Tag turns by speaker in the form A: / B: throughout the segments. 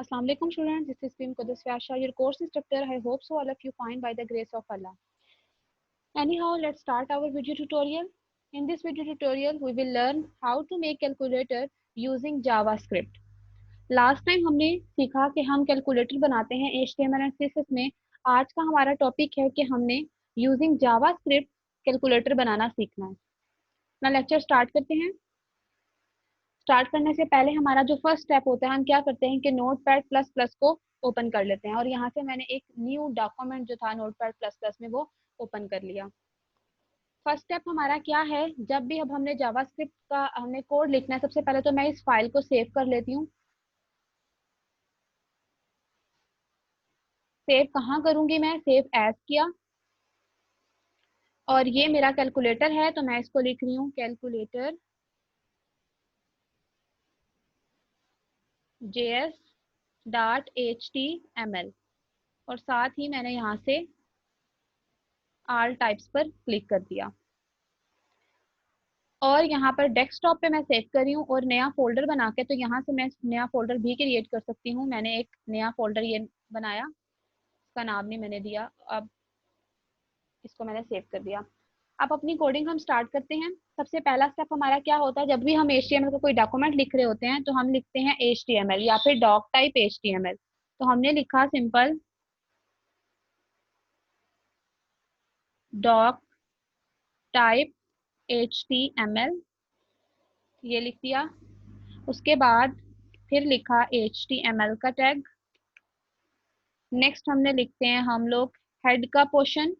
A: Assalamu alaikum students, this is Pim Qudus Vyasha, your course instructor. I hope so all of you find by the grace of Allah. Anyhow, let's start our video tutorial. In this video tutorial, we will learn how to make calculator using JavaScript. Last time हमने सीखा कि हम calculator बनाते हैं HTML and CSS में. आज का हमारा टॉपिक है कि हमने using JavaScript कैलकुलेटर बनाना सीखना है. ना लेक्चर स्टार्ट करते हैं. स्टार्ट करने से पहले हमारा जो फर्स्ट स्टेप होता है, हम क्या करते हैं कि नोटपैड प्लस प्लस को ओपन कर लेते हैं और यहाँ से मैंने एक न्यू डॉक्यूमेंट जो था नोटपैड प्लस प्लस में वो ओपन कर लिया. फर्स्ट स्टेप हमारा क्या है, जब भी अब हमने जावास्क्रिप्ट का हमने कोड लिखना है, सबसे पहले तो मैं इस फाइल को सेव कर लेती हूँ. सेव कहाँ करूंगी, मैं सेव एज किया और ये मेरा कैलकुलेटर है तो मैं इसको लिख रही हूँ कैलकुलेटर JS.html और साथ ही मैंने यहाँ से ऑल टाइप्स पर क्लिक कर दिया और यहाँ पर डेस्कटॉप पे मैं सेव कर रही हूँ और नया फोल्डर बना के, तो यहाँ से मैं नया फोल्डर भी क्रिएट कर सकती हूँ. मैंने एक नया फोल्डर ये बनाया, इसका नाम नहीं मैंने दिया, अब इसको मैंने सेव कर दिया. अब अपनी कोडिंग हम स्टार्ट करते हैं. सबसे पहला स्टेप हमारा क्या होता है, जब भी हम HTML का कोई डॉक्यूमेंट लिख रहे होते हैं तो हम लिखते हैं HTML या फिर डॉक टाइप HTML. तो हमने लिखा सिंपल डॉक टाइप HTML, ये लिख दिया. उसके बाद फिर लिखा HTML का टैग. नेक्स्ट हमने लिखते हैं हम लोग हेड का पोर्शन.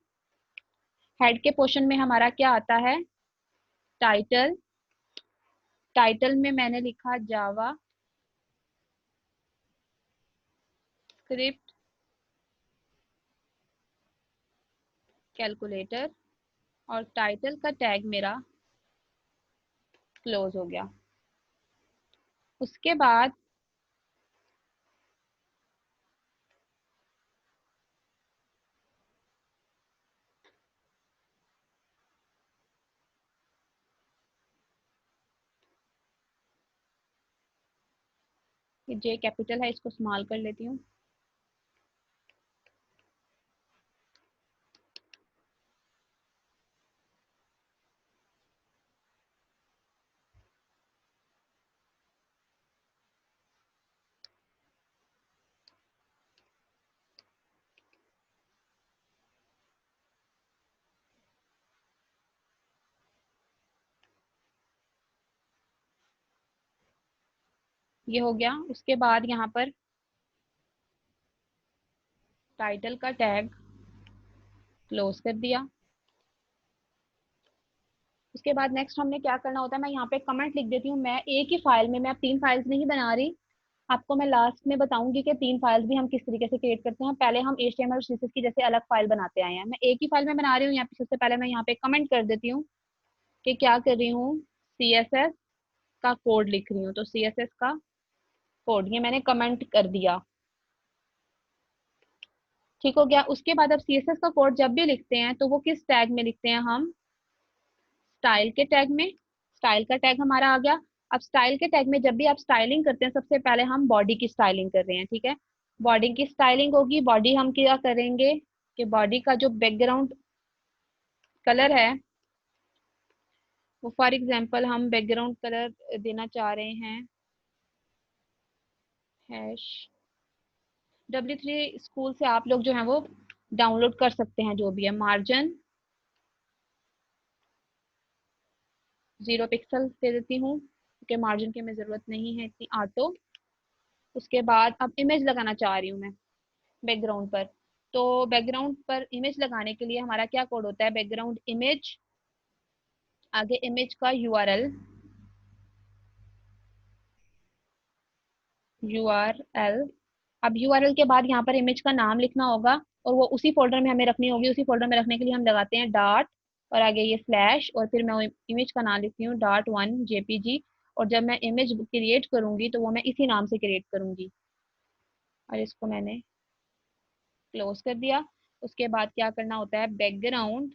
A: हेड के पोर्शन में हमारा क्या आता है, टाइटल. टाइटल में मैंने लिखा जावा स्क्रिप्ट कैलकुलेटर और टाइटल का टैग मेरा क्लोज हो गया. उसके बाद जे कैपिटल है, इसको स्मॉल कर लेती हूँ. ये हो गया. उसके बाद यहाँ पर टाइटल का टैग क्लोज कर दिया. उसके बाद नेक्स्ट हमने क्या करना होता है, मैं यहाँ पे कमेंट लिख देती हूँ. मैं एक ही फाइल में, मैं अब 3 फाइल्स नहीं बना रही, आपको मैं लास्ट में बताऊंगी कि 3 फाइल्स भी हम किस तरीके से क्रिएट करते हैं. पहले हम HTML और CSS की जैसे अलग फाइल बनाते आए हैं, मैं एक ही फाइल में बना रही हूँ. यहाँ पे सबसे पहले मैं यहाँ पे कमेंट कर देती हूँ कि क्या कर रही हूँ, CSS का कोड लिख रही हूँ. तो CSS का कोड ये मैंने कमेंट कर दिया. ठीक हो गया. उसके बाद अब CSS का कोड जब भी लिखते हैं तो वो किस टैग में लिखते हैं, हम स्टाइल के टैग में. स्टाइल का टैग हमारा आ गया. अब स्टाइल के टैग में जब भी आप स्टाइलिंग करते हैं, सबसे पहले हम बॉडी की स्टाइलिंग कर रहे हैं. ठीक है, बॉडी की स्टाइलिंग होगी. बॉडी हम क्या करेंगे कि बॉडी का जो बैकग्राउंड कलर है वो, फॉर एग्जांपल हम बैकग्राउंड कलर देना चाह रहे हैं हैश W3 स्कूल से. आप लोग जो है वो डाउनलोड कर सकते हैं, जो भी है. मार्जिन 0 पिक्सल दे देती हूँ क्योंकि मार्जिन की हमें ज़रूरत नहीं है इतनी. ऑटो. उसके बाद अब इमेज लगाना चाह रही हूँ मैं बैकग्राउंड पर. तो बैकग्राउंड पर इमेज लगाने के लिए हमारा क्या कोड होता है, बैकग्राउंड इमेज, आगे इमेज का URL. अब URL के बाद यहाँ पर इमेज का नाम लिखना होगा और वो उसी फोल्डर में हमें रखनी होगी. उसी फोल्डर में रखने के लिए हम लगाते हैं डॉट और आगे ये स्लैश और फिर मैं इमेज का नाम लिखती हूँ .1 JPG. और जब मैं इमेज क्रिएट करूंगी तो वो मैं इसी नाम से क्रिएट करूंगी. और इसको मैंने क्लोज कर दिया. उसके बाद क्या करना होता है, बैकग्राउंड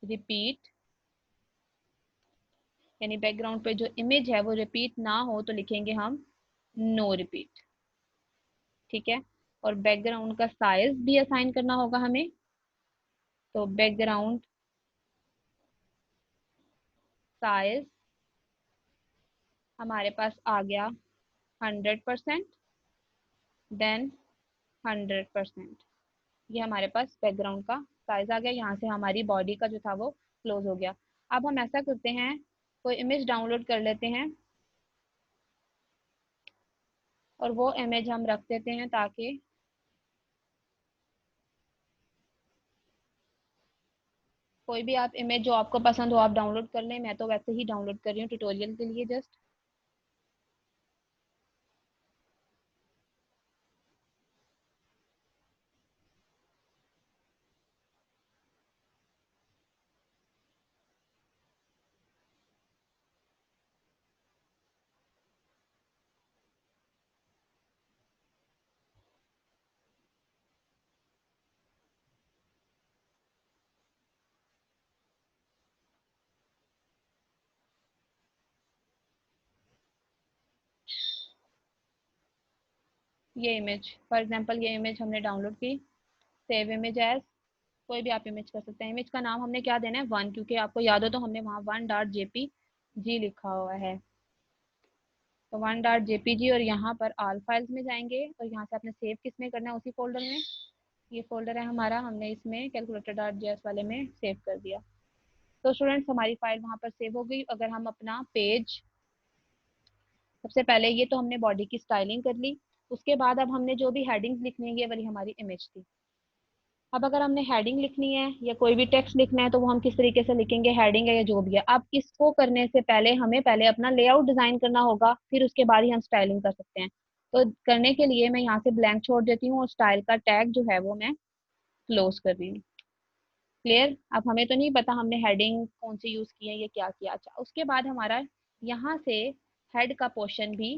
A: रिपीट, यानी बैकग्राउंड पे जो इमेज है वो रिपीट ना हो तो लिखेंगे हम नो रिपीट. ठीक है। और बैकग्राउंड का साइज भी असाइन करना होगा हमें। तो बैकग्राउंड साइज हमारे पास आ गया 100%, देन 100%। ये हमारे पास बैकग्राउंड का साइज आ गया। यहाँ से हमारी बॉडी का जो था वो क्लोज हो गया। अब हम ऐसा करते हैं, कोई इमेज डाउनलोड कर लेते हैं और वो इमेज हम रख देते हैं, ताकि कोई भी आप इमेज जो आपको पसंद हो आप डाउनलोड कर लें। मैं तो वैसे ही डाउनलोड कर रही हूँ ट्यूटोरियल के लिए जस्ट। ये इमेज फॉर एग्जांपल, ये इमेज हमने डाउनलोड की। सेव इमेज एज, कोई भी आप इमेज कर सकते हैं। इमेज का नाम हमने क्या देना है, वन, क्योंकि आपको याद हो तो हमने वहाँ 1.jpg लिखा हुआ है। तो 1.jpg, और यहाँ पर ऑल फाइल्स में जाएंगे और यहाँ से आपने सेव किस में करना है, उसी फोल्डर में। ये फोल्डर है हमारा, हमने इसमें कैलकुलेटर डॉट जेएस वाले में सेव कर दिया। तो स्टूडेंट्स हमारी फाइल वहाँ पर सेव हो गई। अगर हम अपना पेज, सबसे पहले ये तो हमने बॉडी की स्टाइलिंग कर ली। उसके बाद अब हमने जो भी हेडिंग्स लिखनी है, ये वाली हमारी इमेज थी। अब अगर हमने हेडिंग लिखनी है या कोई भी टेक्स्ट लिखना है, तो वो हम किस तरीके से लिखेंगे, हेडिंग है या जो भी है। अब इसको करने से पहले हमें पहले अपना लेआउट डिजाइन करना होगा, फिर उसके बाद ही हम स्टाइलिंग कर सकते हैं। तो करने के लिए मैं यहाँ से ब्लैंक छोड़ देती हूँ और स्टाइल का टैग जो है वो मैं क्लोज कर रही हूँ। क्लियर। अब हमें तो नहीं पता हमने हेडिंग कौन सी यूज की है, ये क्या किया। अच्छा, उसके बाद हमारा यहाँ से हेड का पोर्शन भी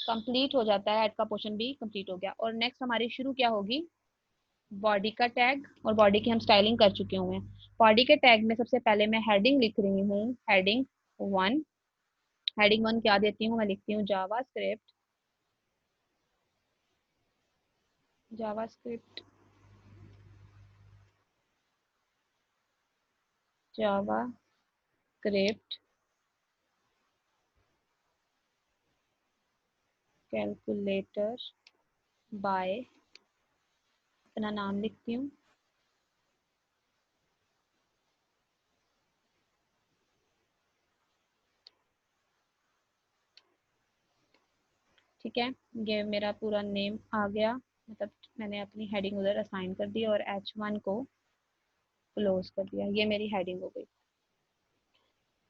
A: कंप्लीट हो जाता है। हेड का पोर्शन भी कंप्लीट हो गया। और नेक्स्ट हमारी शुरू क्या होगी, बॉडी का टैग। और बॉडी की हम स्टाइलिंग कर चुके हुए हैं। बॉडी के टैग में सबसे पहले मैं हेडिंग लिख रही हूँ, हेडिंग 1। हेडिंग 1 क्या देती हूँ, मैं लिखती हूँ जावा स्क्रिप्ट। जावा स्क्रिप्ट, जावा स्क्रिप्ट कैलकुलेटर बाय, अपना नाम लिखती हूँ। ठीक है, ये मेरा पूरा नेम आ गया। मतलब मैंने अपनी हेडिंग उधर असाइन कर दी और H1 को क्लोज कर दिया। ये मेरी हेडिंग हो गई।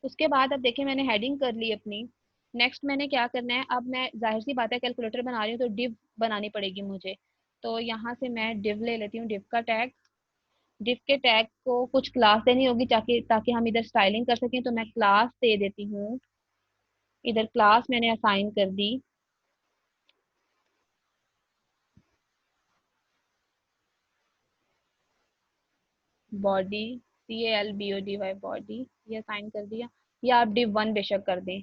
A: उसके बाद अब देखिए मैंने हेडिंग कर ली अपनी। नेक्स्ट मैंने क्या करना है, अब मैं जाहिर सी बात है कैलकुलेटर बना रही हूँ तो डिव बनानी पड़ेगी मुझे। तो यहाँ से मैं डिव ले लेती हूँ, डिव का टैग। डिव के टैग को कुछ क्लास देनी होगी, ताकि ताकि हम इधर स्टाइलिंग कर सकें। तो मैं क्लास दे देती हूँ। इधर क्लास मैंने असाइन कर दी बॉडी, CALBODY, बॉडी, ये असाइन कर दिया। या आप div 1 बेशक कर दें,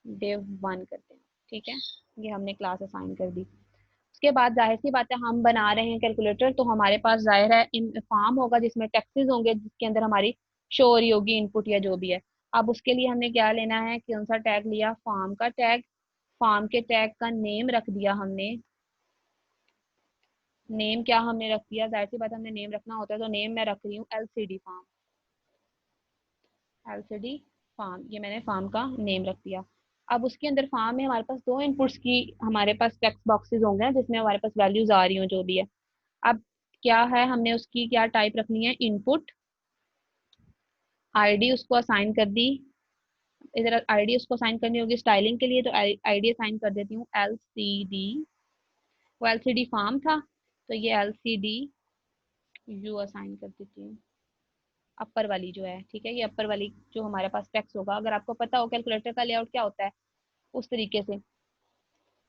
A: div 1 करते हैं। ठीक है, ये हमने क्लास असाइन कर दी। उसके बाद जाहिर सी बात है हम बना रहे हैं कैलकुलेटर, तो हमारे पास जाहिर है इन फॉर्म होगा जिसमें टेक्सेस होंगे, जिसके अंदर हमारी शो हो रही होगी इनपुट या जो भी है। अब उसके लिए हमने क्या लेना है, कौन सा टैग लिया, फॉर्म का टैग। फॉर्म के टैग का नेम रख दिया हमने। नेम क्या हमने रख दिया, जाहिर सी बात है हमने नेम रखना होता है, तो नेम मैं रख रही हूँ LCD फॉर्म। LCD फॉर्म, ये मैंने फॉर्म का नेम रख दिया। अब उसके अंदर फॉर्म में हमारे पास दो इनपुट्स की, हमारे पास टेक्स्ट बॉक्सेस होंगे जिसमें हमारे पास वैल्यूज आ रही हो जो भी है। अब क्या है, हमने उसकी क्या टाइप रखनी है, इनपुट। आईडी उसको असाइन कर दी। इधर आईडी उसको असाइन करनी होगी स्टाइलिंग के लिए, तो आईडी असाइन कर देती हूँ LCD। वो LCD फॉर्म था, तो ये LCD यू असाइन कर देती हूँ, अपर वाली जो है। ठीक है, ये अपर वाली जो हमारे पास टेक्स्ट होगा। अगर आपको पता हो कैलकुलेटर का लेआउट क्या होता है, उस तरीके से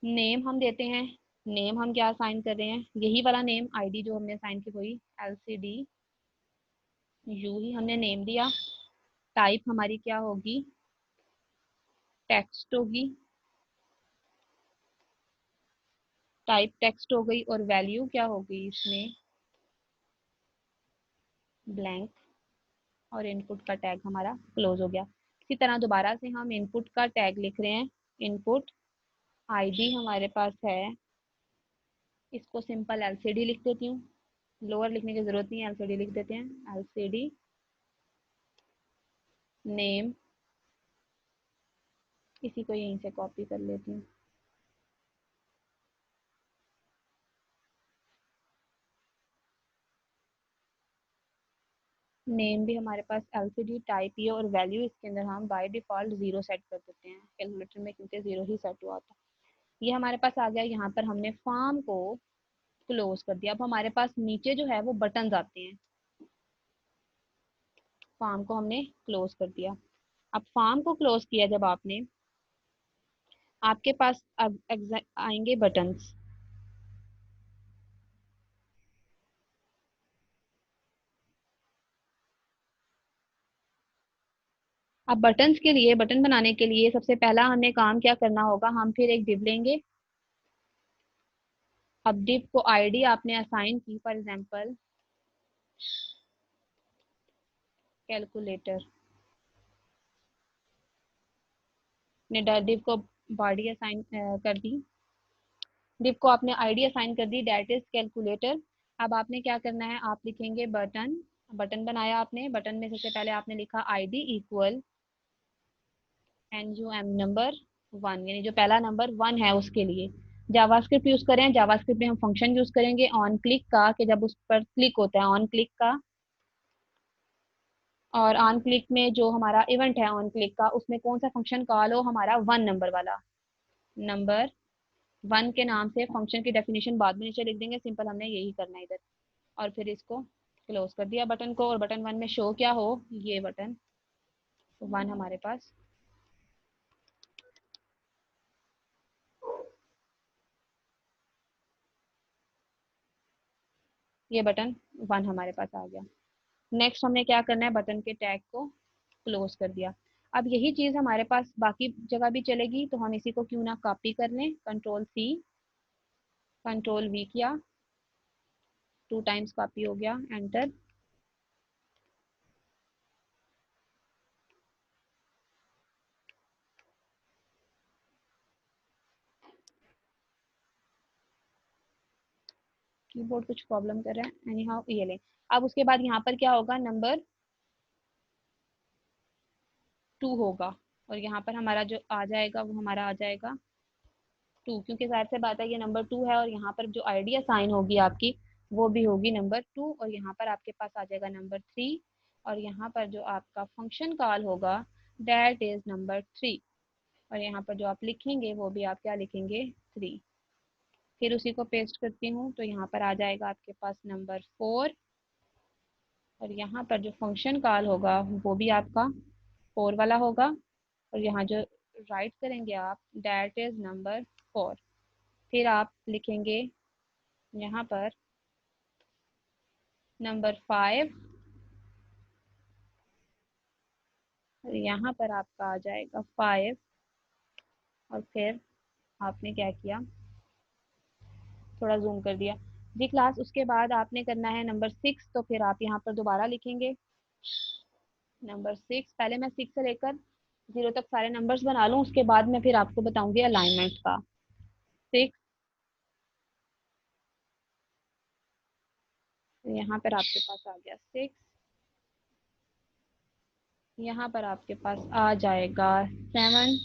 A: नेम हम देते हैं। नेम हम क्या असाइन कर रहे हैं, यही वाला नेम, आईडी जो हमने असाइन की वही LCD यू ही हमने नेम दिया। टाइप हमारी क्या होगी, टेक्स्ट होगी। टाइप टेक्स्ट हो गई और वैल्यू क्या हो गई इसमें, ब्लैंक, और इनपुट का टैग हमारा क्लोज हो गया। इसी तरह दोबारा से हम इनपुट का टैग लिख रहे हैं, इनपुट आईडी हमारे पास है, इसको सिंपल एलसीडी लिख देती हूँ, लोअर लिखने की जरूरत नहीं है, एलसीडी लिख देते हैं, एलसीडी नेम, इसी को यहीं से कॉपी कर लेती हूँ, नेम भी हमारे पास एलसीडी टाइप ही है, और वैल्यू इसके अंदर हम बाय डिफॉल्ट जीरो सेट कर देते हैं कैलकुलेटर में, क्योंकि जीरो ही सेट हुआ होता है। ये हमारे पास आ गया, यहाँ पर हमने फॉर्म को क्लोज कर दिया। अब हमारे पास नीचे जो है वो बटन आते हैं, फॉर्म को हमने क्लोज कर दिया। अब फॉर्म को क्लोज किया जब आपने, आपके पास अब आएंगे बटन्स। अब बटन्स के लिए, बटन बनाने के लिए सबसे पहला हमें काम क्या करना होगा, हम फिर एक डिव लेंगे। अब डिव को आईडी आपने असाइन की, फॉर एग्जांपल कैलकुलेटर, ने डिव को बॉडी असाइन कर दी, डिव को आपने आईडी असाइन कर दी, डेट इज कैलकुलेटर। अब आपने क्या करना है, आप लिखेंगे बटन, बटन बनाया आपने, बटन में सबसे पहले आपने लिखा ID equal NUM number one, यानी जो पहला नंबर वन है उसके लिए जावास्क्रिप्ट यूज करें। जावास्क्रिप्ट में हम फंक्शन यूज करेंगे ऑन क्लिक का, कि जब उस पर क्लिक होता है ऑन क्लिक का, और ऑन क्लिक में जो हमारा इवेंट है ऑन क्लिक का, उसमें कौन सा फंक्शन कॉल हो, हमारा वन नंबर वाला, नंबर वन के नाम से फंक्शन की डेफिनेशन बाद में नीचे लिख देंगे, सिंपल हमने यही करना है इधर। और फिर इसको क्लोज कर दिया बटन को, और बटन वन में शो क्या हो, ये बटन वन हमारे पास, ये बटन वन हमारे पास आ गया। नेक्स्ट हमने क्या करना है, बटन के टैग को क्लोज कर दिया। अब यही चीज हमारे पास बाकी जगह भी चलेगी, तो हम इसी को क्यों ना कॉपी कर लें, कंट्रोल सी कंट्रोल वी किया, टू टाइम्स कॉपी हो गया, एंटर। कीबोर्ड कुछ प्रॉब्लम कर रहा है, एनी हाउ ये ले। अब उसके बाद यहाँ पर क्या होगा, नंबर टू होगा, और यहाँ पर हमारा जो आ जाएगा वो हमारा आ जाएगा टू, क्योंकि जाहिर सी बात है ये नंबर टू है, और यहाँ पर जो आईडी साइन होगी आपकी वो भी होगी नंबर टू, और यहाँ पर आपके पास आ जाएगा नंबर थ्री, और यहाँ पर जो आपका फंक्शन कॉल होगा दैट इज नंबर थ्री, और यहाँ पर जो आप लिखेंगे वो भी आप क्या लिखेंगे, थ्री। फिर उसी को पेस्ट करती हूँ, तो यहाँ पर आ जाएगा आपके पास नंबर फोर, और यहाँ पर जो फंक्शन कॉल होगा वो भी आपका फोर वाला होगा, और यहाँ जो राइट करेंगे आप दैट इज नंबर फोर। फिर आप लिखेंगे यहाँ पर नंबर फाइव, और यहाँ पर आपका आ जाएगा फाइव, और फिर आपने क्या किया, थोड़ा जूम कर दिया जी क्लास। उसके बाद आपने करना है नंबर सिक्स, तो फिर आप यहाँ पर दोबारा लिखेंगे नंबर सिक्स। पहले मैं सिक्स से लेकर जीरो तक सारे नंबर्स बना लूँ, उसके बाद मैं फिर आपको बताऊंगी अलाइनमेंट का। सिक्स, यहाँ पर आपके पास आ गया सिक्स, यहाँ पर आपके पास आ जाएगा सेवन,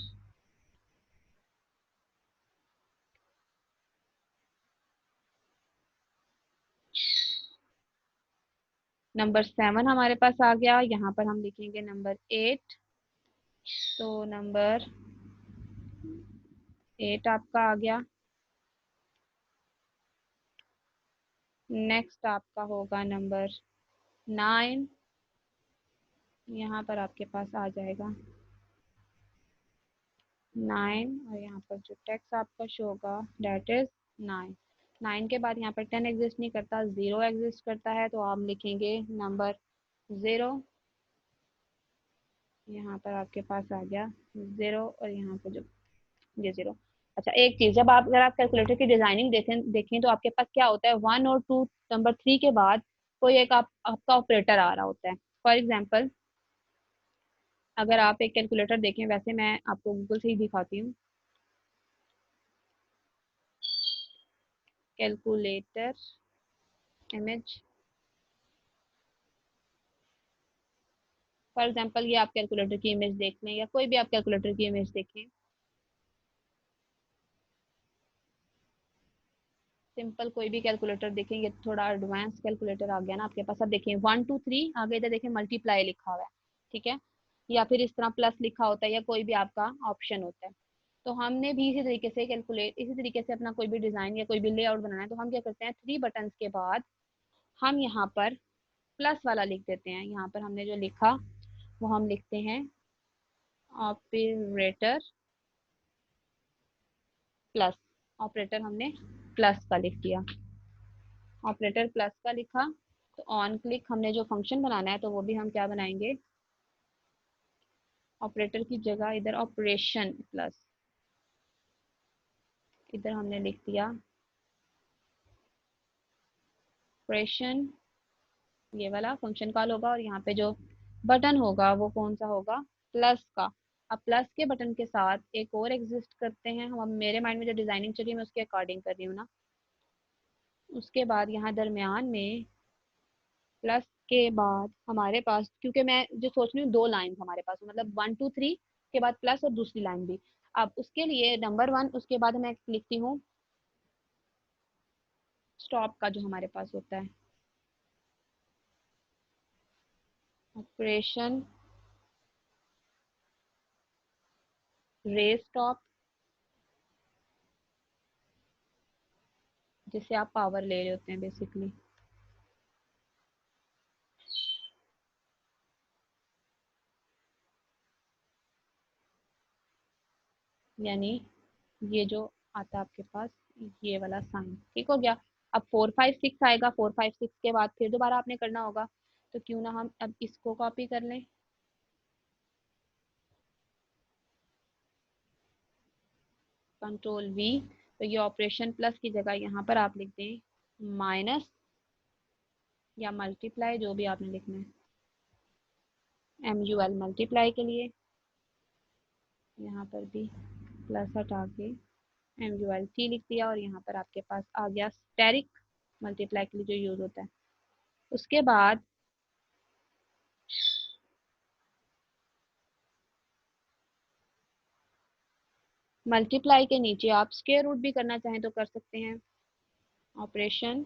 A: नंबर सेवन हमारे पास आ गया। यहाँ पर हम लिखेंगे नंबर एट, तो नंबर एट आपका आ गया। नेक्स्ट आपका होगा नंबर नाइन, यहाँ पर आपके पास आ जाएगा नाइन, और यहाँ पर जो टेक्स्ट आपका शो होगा डेट इज नाइन। नाइन के बाद यहाँ पर टेन एग्जिस्ट नहीं करता, जीरो एग्जिस्ट करता है, तो आप लिखेंगे नंबर जीरो, यहाँ पर आपके पास आ गया जीरो, और यहाँ पर जो ये जीरो। अच्छा एक चीज, जब आप अगर आप कैलकुलेटर की डिजाइनिंग देखें तो आपके पास क्या होता है, 1 और 2 नंबर 3 के बाद कोई एक आपका ऑपरेटर आ रहा होता है। फॉर एग्जाम्पल अगर आप एक कैलकुलेटर देखें, वैसे मैं आपको गूगल से ही दिखाती हूँ, कैलकुलेटर इमेज। फॉर एग्जाम्पल ये आप कैलकुलेटर की इमेज देख लें, या कोई भी आप कैलकुलेटर की इमेज देखें, सिंपल कोई भी कैलकुलेटर देखें, ये थोड़ा एडवांस कैलकुलेटर आ गया ना आपके पास। अब देखें 1 2 3 आगे इधर देखें मल्टीप्लाई लिखा हुआ है, ठीक है, या फिर इस तरह प्लस लिखा होता है, या कोई भी आपका ऑप्शन होता है। तो हमने भी इसी तरीके से कैलकुलेट, इसी तरीके से अपना कोई भी डिजाइन या कोई भी लेआउट बनाना है, तो हम क्या करते हैं, 3 बटन के बाद हम यहाँ पर प्लस वाला लिख देते हैं। यहाँ पर हमने जो लिखा वो हम लिखते हैं ऑपरेटर प्लस। ऑपरेटर हमने प्लस का लिख दिया, ऑपरेटर प्लस का लिखा। तो ऑन क्लिक हमने जो फंक्शन बनाना है तो वो भी हम क्या बनाएंगे, ऑपरेटर की जगह इधर ऑपरेशन प्लस, इधर हमने लिख दिया ऑपरेशन, ये वाला फंक्शन कॉल होगा, और यहाँ पे जो बटन होगा वो कौन सा होगा, प्लस का। अब प्लस के बटन के साथ एक और एग्जिस्ट करते हैं हम, मेरे माइंड में जो डिजाइनिंग चली है मैं उसके अकॉर्डिंग कर रही हूँ ना। उसके बाद यहाँ दरमियान में प्लस के बाद हमारे पास, क्योंकि मैं जो सोच रही हूँ 2 लाइन हमारे पास, मतलब 1 2 3 के बाद प्लस और दूसरी लाइन भी। अब उसके लिए नंबर 1, उसके बाद मैं लिखती हूँ स्टॉप का जो हमारे पास होता है, ऑपरेशन रे स्टॉप, जिससे आप पावर ले रहे होते हैं बेसिकली। यानी ये जो आता है आपके पास, ये वाला साइन, ठीक हो गया। अब 4 5 6 आएगा, 4 5 6 के बाद फिर दोबारा आपने करना होगा। तो क्यों ना हम अब इसको कॉपी कर लें, कंट्रोल V। तो ये ऑपरेशन प्लस की जगह यहाँ पर आप लिख दें माइनस या मल्टीप्लाई, जो भी आपने लिखना है, MUL मल्टीप्लाई के लिए। यहाँ पर भी प्लस हटा के MULT लिख दिया, और यहाँ पर आपके पास आ गया स्टेरिक, मल्टीप्लाई के लिए जो यूज होता है। उसके बाद मल्टीप्लाई के नीचे आप स्क्वायर रूट भी करना चाहें तो कर सकते हैं, ऑपरेशन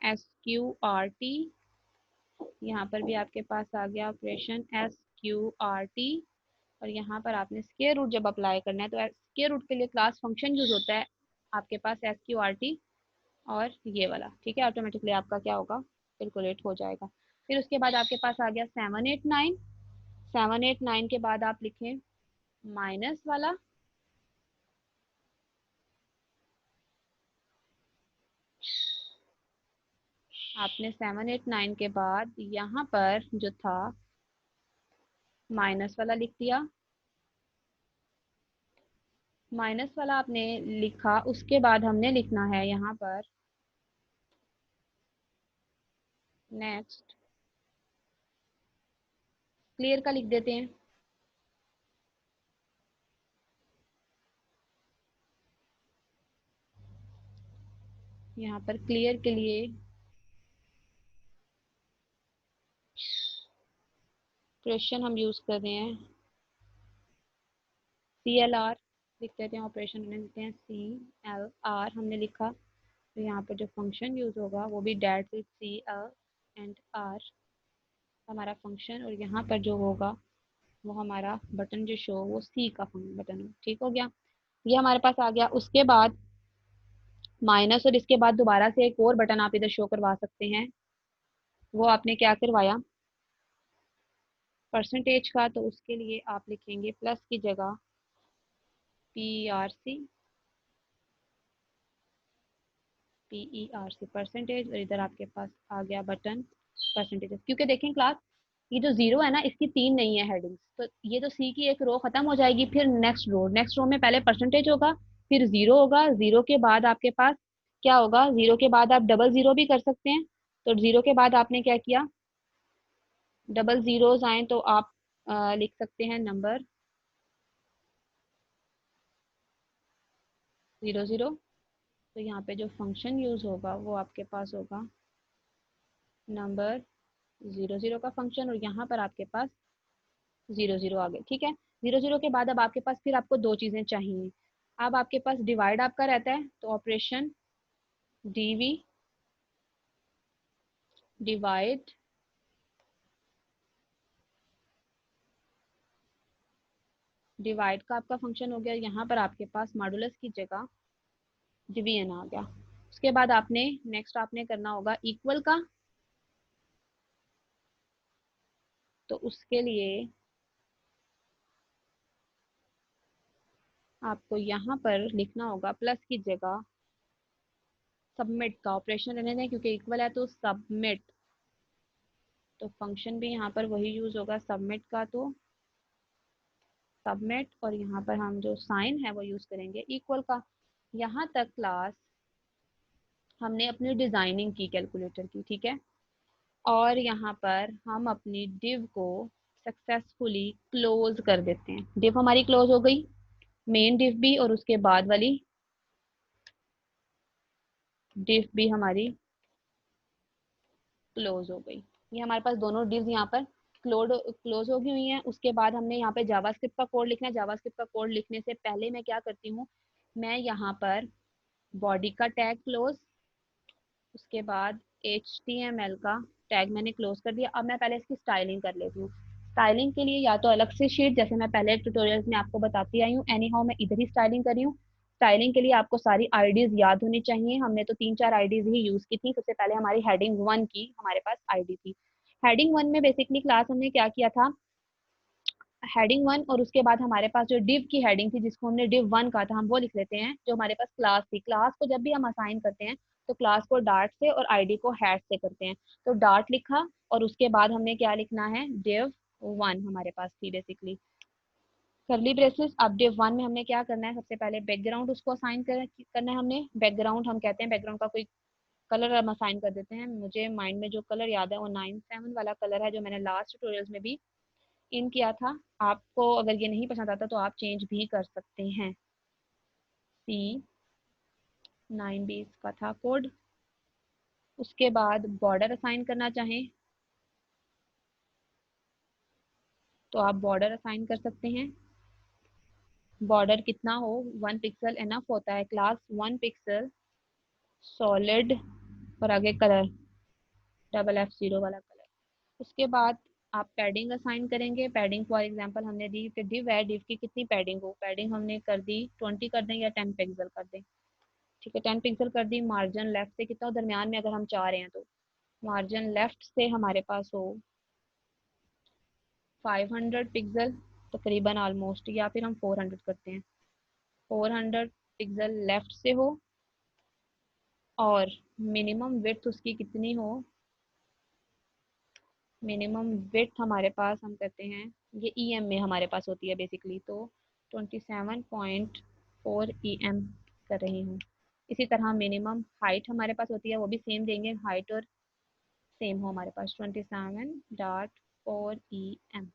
A: SQRT। यहाँ पर भी आपके पास आ गया ऑपरेशन SQRT, और यहाँ पर आपने स्क्वायर रूट जब अप्लाई करना है तो स्क्वायर रूट के लिए क्लास फंक्शन यूज होता है आपके पास SQRT, और ये वाला, ठीक है, ऑटोमेटिकली आपका क्या होगा, कैलकुलेट हो जाएगा। फिर उसके बाद आपके पास आ गया 7 8 9। 7 8 9 के बाद आप लिखें माइनस वाला, आपने 7 8 9 के बाद यहाँ पर जो था माइनस वाला लिख दिया। माइनस वाला आपने लिखा, उसके बाद हमने लिखना है यहाँ पर नेक्स्ट, क्लियर का लिख देते हैं। यहाँ पर क्लियर के लिए क्वेश्चन हम यूज कर रहे हैं CLR, लिख देते हैं ऑपरेशन में लिखते हैं CLR हमने लिखा। तो यहाँ पर जो फंक्शन यूज होगा वो भी डेट विद CL&R हमारा फंक्शन, और यहाँ पर जो होगा वो हमारा बटन जो शो, वो C का बटन हो, ठीक हो गया। ये हमारे पास आ गया। उसके बाद माइनस, और इसके बाद दोबारा से एक और बटन आप इधर शो करवा सकते हैं, वो आपने क्या करवाया, परसेंटेज का। तो उसके लिए आप लिखेंगे प्लस की जगह PRC, PERC परसेंटेज, और इधर आपके पास आ गया बटन परसेंटेज। क्योंकि देखें क्लास, ये जो 0 है ना, इसकी 3 नहीं है हेडिंग्स, तो ये तो C की एक रो खत्म हो जाएगी, फिर नेक्स्ट रो में पहले परसेंटेज होगा, फिर जीरो होगा, जीरो के बाद आपके पास क्या होगा, जीरो के बाद आप डबल जीरो भी कर सकते हैं। तो जीरो के बाद आपने क्या किया, डबल जीरोस आए तो आप लिख सकते हैं नंबर 00। तो यहाँ पे जो फंक्शन यूज होगा वो आपके पास होगा नंबर 00 का फंक्शन, और यहाँ पर आपके पास 00 आ गए। ठीक है, 00 के बाद अब आपके पास फिर आपको दो चीजें चाहिए। अब आपके पास डिवाइड आपका रहता है, तो ऑपरेशन डीवी डिवाइड, डिवाइड का आपका फंक्शन हो गया। यहाँ पर आपके पास मॉडुलस की जगह डिवीजन आ गया। उसके बाद आपने नेक्स्ट आपने करना होगा इक्वल का। तो उसके लिए आपको यहाँ पर लिखना होगा प्लस की जगह सबमिट का ऑपरेशन रहने दें, क्योंकि इक्वल है तो सबमिट। तो फंक्शन भी यहाँ पर वही यूज होगा सबमिट का, तो सबमिट, और यहाँ पर हम जो साइन है वो यूज करेंगे इक्वल का। यहाँ तक क्लास हमने अपनी डिजाइनिंग की कैलकुलेटर की, ठीक है। और यहाँ पर हम अपनी डिव को सक्सेसफुली क्लोज कर देते हैं। डिव हमारी क्लोज हो गई, मेन डिव भी, और उसके बाद वाली डिव भी हमारी क्लोज हो गई। ये हमारे पास दोनों डिव्स यहाँ पर क्लोज हो गई हुई हैं। उसके बाद हमने यहाँ पे जावास्क्रिप्ट का कोड लिखना है। जावास्क्रिप्ट का कोड लिखने से पहले मैं क्या करती हूँ, मैं यहाँ पर बॉडी का टैग क्लोज, उसके बाद HTML का टैग मैंने क्लोज कर दिया। अब मैं पहले इसकी स्टाइलिंग कर लेती हूँ। स्टाइलिंग के लिए या तो अलग से शीट, जैसे मैं पहले ट्यूटोरियल्स में आपको बताती आई हूँ, एनी हाउ मैं इधर ही स्टाइलिंग कर रही हूँ। स्टाइलिंग के लिए आपको सारी आईडीज याद होनी चाहिए। हमने तो 3-4 आईडीज ही यूज की थी। सबसे पहले हमारी हेडिंग 1 की हमारे पास आईडी थी। हेडिंग 1 में बेसिकली क्लास हमने क्या किया था, हेडिंग 1, और उसके बाद हमारे पास जो डिव की हेडिंग थी जिसको हमने डिव 1 कहा था, हम वो लिख लेते हैं। जो हमारे पास क्लास थी, क्लास को जब भी हम असाइन करते हैं तो क्लास को डार्ट से और आईडी को हैश से करते हैं। तो डार्ट लिखा, और उसके बाद हमने क्या लिखना है, डिव 1 हमारे पास थी बेसिकली करली ब्रेसेस। अब डिव 1 में हमने क्या करना है, सबसे पहले बैकग्राउंड उसको असाइन करना है हमने। बैकग्राउंड हम कहते हैं, बैकग्राउंड का कोई कलर हम असाइन कर देते हैं। मुझे माइंड में जो कलर याद है वो 97 वाला कलर है, जो मैंने लास्ट ट्यूटोरियल्स में भी इन किया था। आपको अगर ये नहीं पसंद आता तो आप चेंज भी कर सकते हैं। C9B इसका था कोड। उसके बाद बॉर्डर असाइन करना चाहें तो आप बॉर्डर असाइन कर सकते हैं। बॉर्डर कितना हो, 1 पिक्सल एनफ होता है। क्लास 1 पिक्सल सॉलिड, और आगे कलर FF0 वाला कलर। उसके बाद आप पैडिंग असाइन करेंगे। पैडिंग फॉर एग्जांपल हमने दी कि डिव है, डिव की कितनी पैडिंग हो, पैडिंग हमने कर दी 20 कर दें या 10 पिक्सल कर दें। ठीक है, 10 पिक्सल कर दी। मार्जिन लेफ्ट से कितना हो, दरमियान में अगर हम चाह रहे हैं तो मार्जिन लेफ्ट से हमारे पास हो 500 पिक्सल तकरीबन ऑलमोस्ट, या फिर हम 400 करते हैं। 400 पिक्सल लेफ्ट से हो, और मिनिमम विड्थ उसकी कितनी हो, मिनिमम विड्थ हमारे पास हम कहते हैं, ये EM में हमारे पास होती है बेसिकली, तो 27.4 EM कर रही हूँ। इसी तरह मिनिमम हाइट हमारे पास होती है, वो भी सेम देंगे, हाइट और सेम हो हमारे पास 27.4 EM।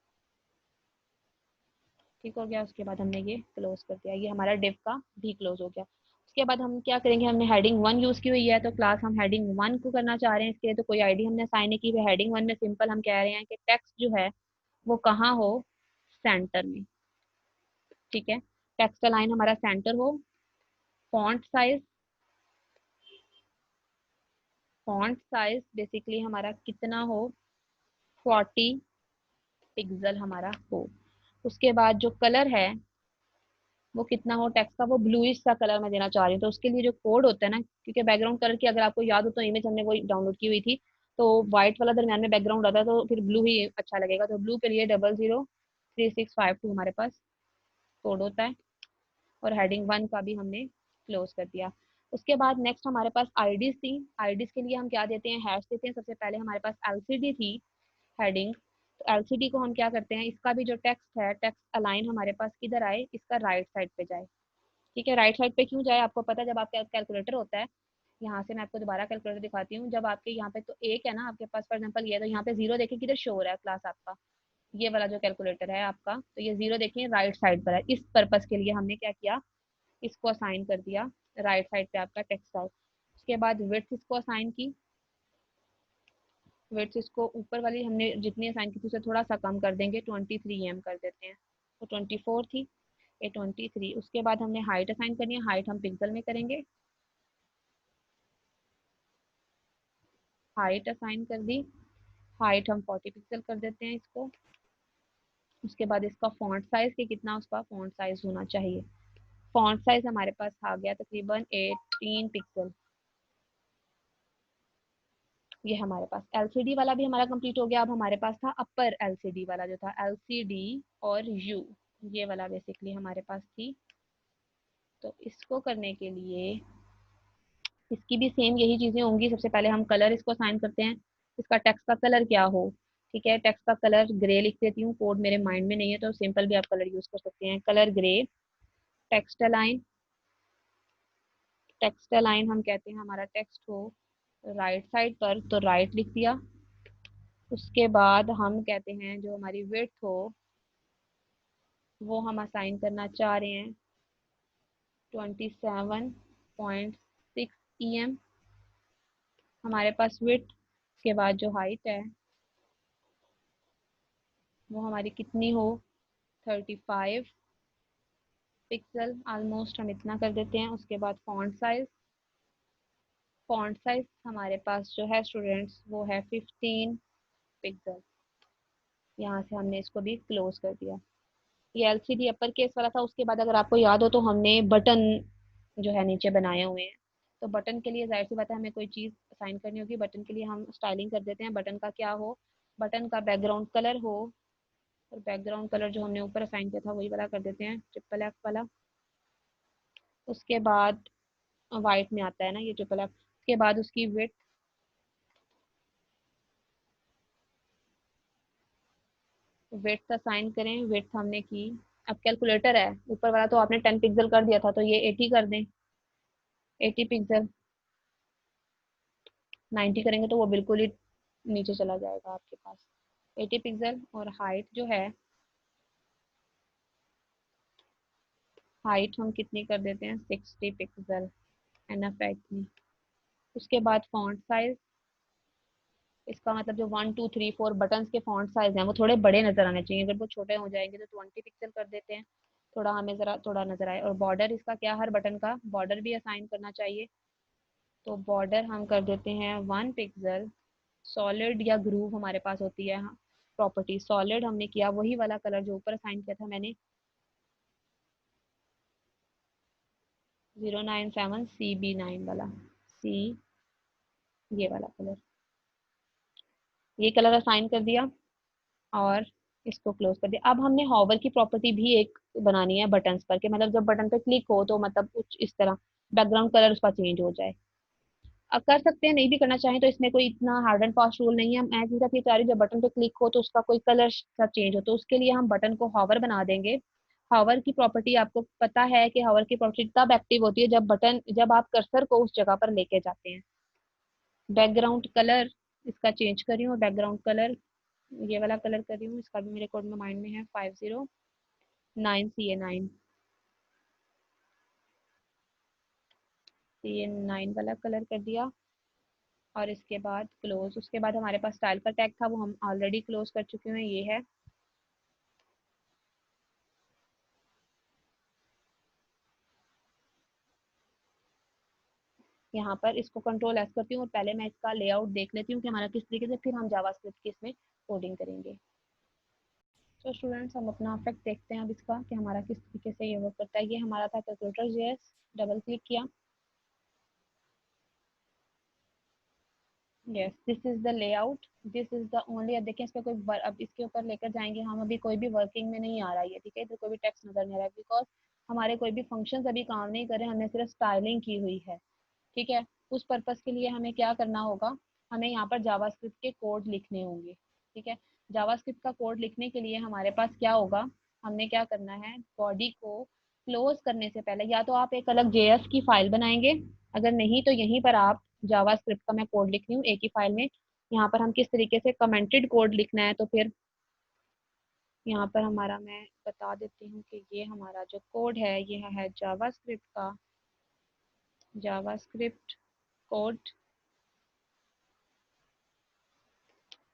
A: ठीक हो गया। उसके बाद हमने ये क्लोज कर दिया, ये हमारा डिव का भी क्लोज हो गया। उसके बाद हम क्या करेंगे, हमने हेडिंग 1 यूज की हुई है, तो क्लास हम हेडिंग 1 को करना चाह रहे हैं। इसके लिए तो कोई आईडी हमने असाइन नहीं की हुई। हेडिंग 1 में सिंपल हम कह रहे हैं कि टेक्स्ट जो है वो कहाँ हो, सेंटर में। ठीक है, टेक्स्ट लाइन हमारा सेंटर हो। Font size, font size basically हमारा कितना हो, 40 पिक्सल हमारा हो। उसके बाद जो कलर है वो कितना हो टेक्स्ट का, वो ब्लूइश सा कलर मैं देना चाह रही हूँ। तो उसके लिए जो कोड होता है ना, क्योंकि बैकग्राउंड कलर की अगर आपको याद हो तो इमेज हमने वो डाउनलोड की हुई थी, तो व्हाइट वाला दरम्यान में बैकग्राउंड आता है, तो फिर ब्लू ही अच्छा लगेगा। तो ब्लू के लिए 003652 हमारे पास कोड होता है। और हेडिंग 1 का भी हमने क्लोज कर दिया। उसके बाद नेक्स्ट हमारे पास आईडीज थी। आईडीज के लिए हम क्या देते हैं, हैश देते हैं। सबसे पहले हमारे पास LCD थी हेडिंग, तो LCD को हम क्या करते हैं, इसका भी जो टेक्स्ट है, टेक्स्ट अलाइन हमारे पास किधर आए, इसका राइट साइड पे जाए। ठीक है, राइट साइड पे क्यों जाए, आपको पता है जब आपका कैलकुलेटर होता है, यहाँ से मैं आपको दोबारा कैलकुलेटर दिखाती हूँ, जब आपके यहाँ पे तो एक है ना आपके पास, फॉर एग्जांपल ये, तो यहाँ पे जीरो देखिए किधर शो हो रहा है क्लास आपका, ये वाला जो कैलकुलेटर है आपका, तो ये जीरो देखिए राइट साइड पर है। इस पर्पस के लिए हमने क्या किया, इसको असाइन कर दिया राइट साइड पे आपका टेक्स्ट साइड। उसके बाद विड्थ इसको असाइन की, विड्थ इसको ऊपर वाली हमने जितनी असाइन की थी उसे थोड़ा सा कम कर देंगे, 23 कर देते हैं, तो 24 थी, ये 23। उसके बाद हमने हाइट असाइन करनी है, हाइट हम पिक्सल में करेंगे, हाइट असाइन कर दी, हाइट हम 40 पिक्सल कर देते हैं इसको। उसके बाद इसका फॉन्ट साइज कि कितना उसका फॉन्ट साइज होना चाहिए, फॉन्ट साइज हमारे पास आ गया तकरीबन 18 पिक्सल। ये हमारे पास एलसीडी वाला भी हमारा कंप्लीट हो गया। अब हमारे पास था अपर एलसीडी वाला जो था एलसीडी और यू, ये वाला बेसिकली हमारे पास थी। तो इसको करने के लिए इसकी भी सेम यही चीजें होंगी। सबसे पहले हम कलर इसको असाइन करते हैं, इसका टेक्स्ट का कलर क्या हो। ठीक है, टेक्स्ट का कलर ग्रे लिख देती हूँ, कोड मेरे माइंड में नहीं है तो सिंपल भी आप कलर यूज कर सकते हैं, colour grey. Text align, text align हम कहते हैं हमारा टेक्स्ट हो राइट साइड पर तो राइट लिख दिया। उसके बाद हम कहते हैं जो हमारी विड्थ हो वो हम असाइन करना चाह रहे हैं 27.6 EM हमारे पास विड्थ। के बाद जो हाइट है वो हमारी कितनी हो, 35 पिक्सल, ऑलमोस्ट हम इतना कर देते हैं। उसके बाद फॉन्ट साइज, फॉन्ट साइज हमारे पास जो है स्टूडेंट्स वो है 15 पिक्सल। यहाँ से हमने इसको भी क्लोज कर दिया। ये एलसीडी अपर केस वाला था। उसके बाद अगर आपको याद हो तो हमने बटन जो है नीचे बनाए हुए हैं, तो बटन के लिए जाहिर सी बात है हमें कोई चीज़ असाइन करनी होगी। बटन के लिए हम स्टाइलिंग कर देते हैं, बटन का क्या हो, बटन का बैकग्राउंड कलर हो, और बैकग्राउंड कलर जो हमने ऊपर असाइन किया था वही वाला कर देते हैं, ट्रिपल एफ वाला। उसके बाद वाइट में आता है ना ये ट्रिपल एफ। उसके बाद उसकी विड्थ, विड्थ असाइन करें, विड्थ हमने की। अब कैलकुलेटर है ऊपर वाला तो आपने 10 पिक्सल कर दिया था, तो ये 80 कर दें, 80 पिक्सल। 90 करेंगे तो वो बिल्कुल ही नीचे चला जाएगा आपके पास। 80 पिक्सल और हाइट जो है, हाइट हम कितनी कर देते हैं, 60 पिक्सल, एनफ है इतनी। उसके बाद फॉन्ट साइज, इसका मतलब जो 1 2 3 4 बटन्स के फॉन्ट साइज हैं वो थोड़े बड़े नजर आने चाहिए, अगर वो छोटे हो जाएंगे तो 20 पिक्सल कर देते हैं, थोड़ा हमें ज़रा थोड़ा नजर आए। और बॉर्डर इसका क्या, हर बटन का बॉर्डर भी असाइन करना चाहिए, तो बॉर्डर हम कर देते हैं 1 पिक्सल। सॉलिड या ग्रूव हमारे पास होती है प्रॉपर्टी, सॉलिड हमने किया वही वाला कलर जो ऊपर असाइन किया था मैंने, 097 CB9 वाला, सी, ये वाला कलर, ये कलर असाइन कर दिया और इसको क्लोज कर दिया। अब हमने हॉवर की प्रॉपर्टी भी एक बनानी है बटन्स पर, कि मतलब जब बटन पे क्लिक हो तो मतलब कुछ इस तरह बैकग्राउंड कलर उसका चेंज हो जाए। अब कर सकते हैं, नहीं भी करना चाहें तो इसमें कोई इतना हार्ड एंड फास्ट रूल नहीं है। मैं सिर्फ ये चाह रही हूँ जब बटन पे क्लिक हो तो उसका कोई कलर सा चेंज हो, तो उसके लिए हम बटन को हॉवर बना देंगे। हॉवर की प्रॉपर्टी आपको पता है कि हॉवर की प्रॉपर्टी तब एक्टिव होती है जब बटन, जब आप कर्सर को उस जगह पर लेके जाते हैं। बैकग्राउंड कलर इसका चेंज कर रही हूँ, बैकग्राउंड कलर ये वाला कलर कर रही हूँ, इसका भी मेरे कोड में माइंड में है 509 CA9, CA9 वाला कलर कर दिया। और इसके बाद क्लोज। उसके बाद हमारे पास स्टाइल का टैग था वो हम ऑलरेडी क्लोज कर चुके हैं, ये है। यहाँ पर इसको कंट्रोल एस करती हूँ और पहले मैं इसका लेआउट देख लेती हूँ कि हमारा किस तरीके से, फिर हम जावास्क्रिप्ट की इसमें कोडिंग करेंगे। तो स्टूडेंट्स हम अपना इफेक्ट देखते हैं अब इसका कि हमारा किस तरीके से ये वर्क करता है। ये हमारा था कैलकुलेटर जेएस, डबल क्लिक किया, yes this is the layout, this is the only. अब देखें इस पे कोई अब इसके ऊपर लेकर जाएंगे हम, अभी कोई भी वर्किंग में नहीं आ रहा है, ठीक है, इधर कोई भी टेक्स्ट नजर नहीं आ रहा है, बिकॉज हमारे कोई भी फंक्शंस अभी काम नहीं कर रहे, हमने सिर्फ स्टाइलिंग की हुई है। ठीक है, उस पर्पस के लिए हमें क्या करना होगा, हमें यहाँ पर जावास्क्रिप्ट के कोड लिखने होंगे। ठीक है, जावास्क्रिप्ट का कोड लिखने के लिए हमारे पास क्या होगा, हमने क्या करना है, बॉडी को क्लोज करने से पहले या तो आप एक अलग जेएस की फाइल बनाएंगे, अगर नहीं तो यहीं पर आप जावास्क्रिप्ट का मैं कोड लिख रही हूँ एक ही फाइल में। यहाँ पर हम किस तरीके से कमेंटेड कोड लिखना है, तो फिर यहाँ पर हमारा मैं बता देती हूँ कि ये हमारा जो कोड है ये है जावास्क्रिप्ट का, जावास्क्रिप्ट कोड।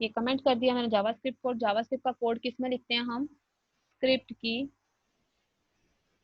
A: ये कमेंट कर दिया मैंने जावास्क्रिप्ट कोड। जावास्क्रिप्ट का कोड किस में लिखते हैं हम, स्क्रिप्ट की,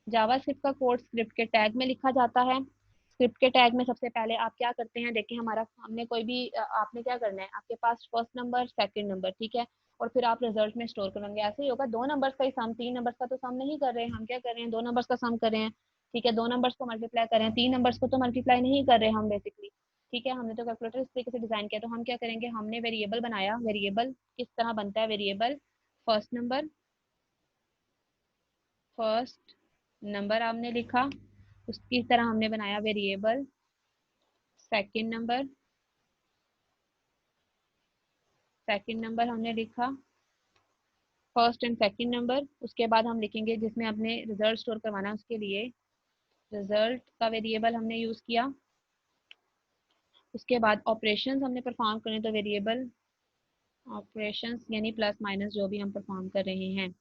A: जावास्क्रिप्ट का कोड स्क्रिप्ट के टैग में लिखा जाता है। स्क्रिप्ट के टैग में सबसे पहले आप क्या करते हैं, देखिए हमारा हमने कोई भी आपने क्या करना है, आपके पास फर्स्ट नंबर सेकंड नंबर, ठीक है, और फिर आप रिजल्ट में स्टोर करेंगे। ऐसे ही होगा, दो नंबर्स का ही सम, तीन नंबर्स का तो सम नहीं कर रहे हैं हम, क्या कर रहे हैं, दो नंबर्स का सम कर रहे हैं, ठीक है, दो नंबर्स को मल्टीप्लाई कर रहे हैं, तीन नंबर्स को तो मल्टीप्लाई नहीं कर रहे हम बेसिकली, ठीक है। हमने तो कैलकुलेटर इस तरीके से डिजाइन किया, तो हम क्या करेंगे, हमने वेरिएबल बनाया। वेरिएबल किस तरह बनता है, variable first number, first number आपने लिखा, उसकी तरह हमने बनाया variable second number, second number हमने लिखा, फर्स्ट एंड सेकंड नंबर। उसके बाद हम लिखेंगे जिसमें अपने रिजल्ट स्टोर करवाना है उसके लिए रिजल्ट का वेरिएबल हमने यूज किया। उसके बाद ऑपरेशंस हमने परफॉर्म करने, तो वेरिएबल ऑपरेशंस यानी प्लस माइनस जो भी हम परफॉर्म कर रहे हैं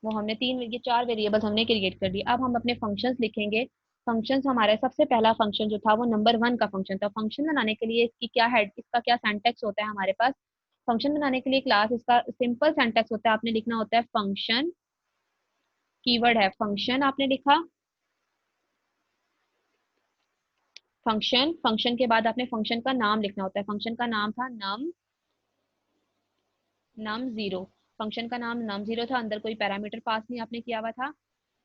A: वो हमने तीन, ये चार वेरिएबल्स हमने क्रिएट कर दिए। अब हम अपने फंक्शंस लिखेंगे। फंक्शंस हमारे सबसे पहला फंक्शन जो था वो नंबर वन का फंक्शन था। फंक्शन बनाने के लिए इसकी क्या हेड, इसका क्या सिंटैक्स होता है हमारे पास, फंक्शन बनाने के लिए क्लास, इसका सिंपल सिंटैक्स होता है, आपने लिखना होता है फंक्शन, कीवर्ड है फंक्शन, आपने लिखा फंक्शन, फंक्शन के बाद आपने फंक्शन का नाम लिखना होता है। फंक्शन का नाम था नम, नम जीरो, फंक्शन का नाम नम जीरो था, अंदर कोई पैरामीटर पास नहीं आपने किया हुआ था,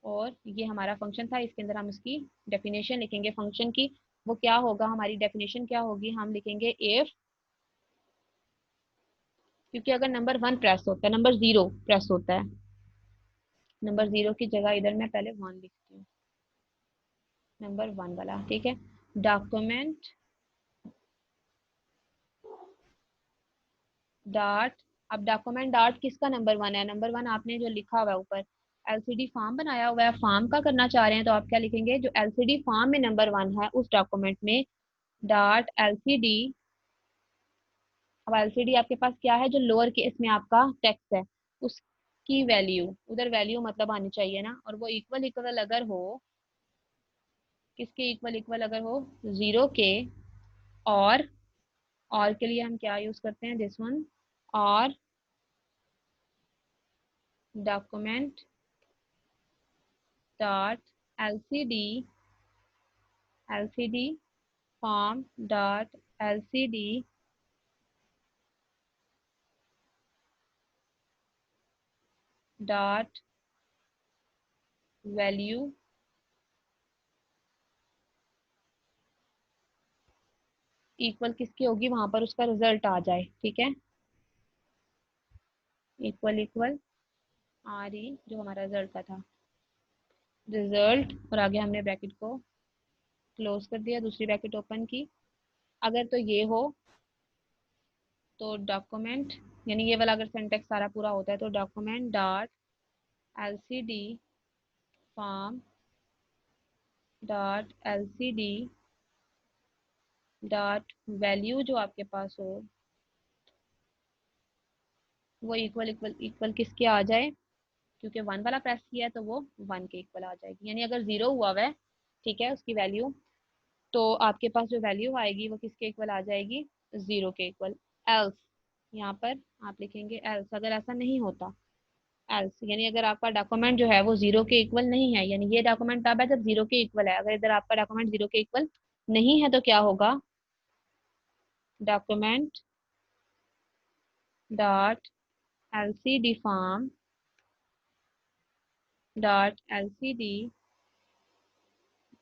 A: और ये हमारा फंक्शन था। इसके अंदर हम इसकी डेफिनेशन लिखेंगे फंक्शन की। वो क्या होगा, हमारी डेफिनेशन क्या होगी, हम लिखेंगे इफ, क्योंकि अगर नंबर वन प्रेस होता है, नंबर जीरो प्रेस होता है, नंबर जीरो की जगह इधर मैं पहले वन लिखती हूँ, नंबर वन वाला, ठीक है। डॉक्यूमेंट डॉट, अब डॉक्यूमेंट डॉट किसका नंबर वन है, नंबर वन आपने जो लिखा हुआ है ऊपर एलसीडी फॉर्म बनाया हुआ है, फॉर्म का करना चाह रहे हैं, तो आप क्या लिखेंगे, जो एलसीडी फॉर्म में नंबर वन है उस डॉक्यूमेंट में डॉट एलसीडी। अब एलसीडी आपके पास क्या है, जो लोअर केस में आपका टेक्स्ट है उसकी वैल्यू, उधर वैल्यू मतलब आनी चाहिए ना, और वो इक्वल इक्वल अगर हो, किसके इक्वल इक्वल अगर हो, जीरो के, और के लिए हम क्या यूज करते हैं, दिस वन, और document dot LCD, LCD form dot LCD dot value equal किसकी होगी, वहां पर उसका रिजल्ट आ जाए, ठीक है, इक्वल इक्वल आ रही जो हमारा रिजल्ट का था, रिजल्ट, और आगे हमने ब्रैकेट को क्लोज कर दिया, दूसरी ब्रैकेट ओपन की। अगर तो ये हो तो डॉक्यूमेंट, यानी ये वाला अगर सिंटेक्स सारा पूरा होता है तो document dot LCD form dot LCD dot value जो आपके पास हो वो इक्वल इक्वल इक्वल किसके आ जाए, क्योंकि वन वाला प्रेस किया है तो वो वन के इक्वल आ जाएगी, यानी अगर जीरो हुआ हुआ है, ठीक है, उसकी वैल्यू, तो आपके पास जो वैल्यू आएगी वो किसके इक्वल आ जाएगी, जीरो के इक्वल। एल्स, यहाँ पर आप लिखेंगे एल्स, अगर ऐसा नहीं होता, एल्स यानी अगर आपका डॉक्यूमेंट जो है वो जीरो के इक्वल नहीं है, यानी ये डॉक्यूमेंट तब है जब जीरो के इक्वल है, अगर इधर आपका डॉक्यूमेंट जीरो के इक्वल नहीं है तो क्या होगा, document dot LCD form dot LCD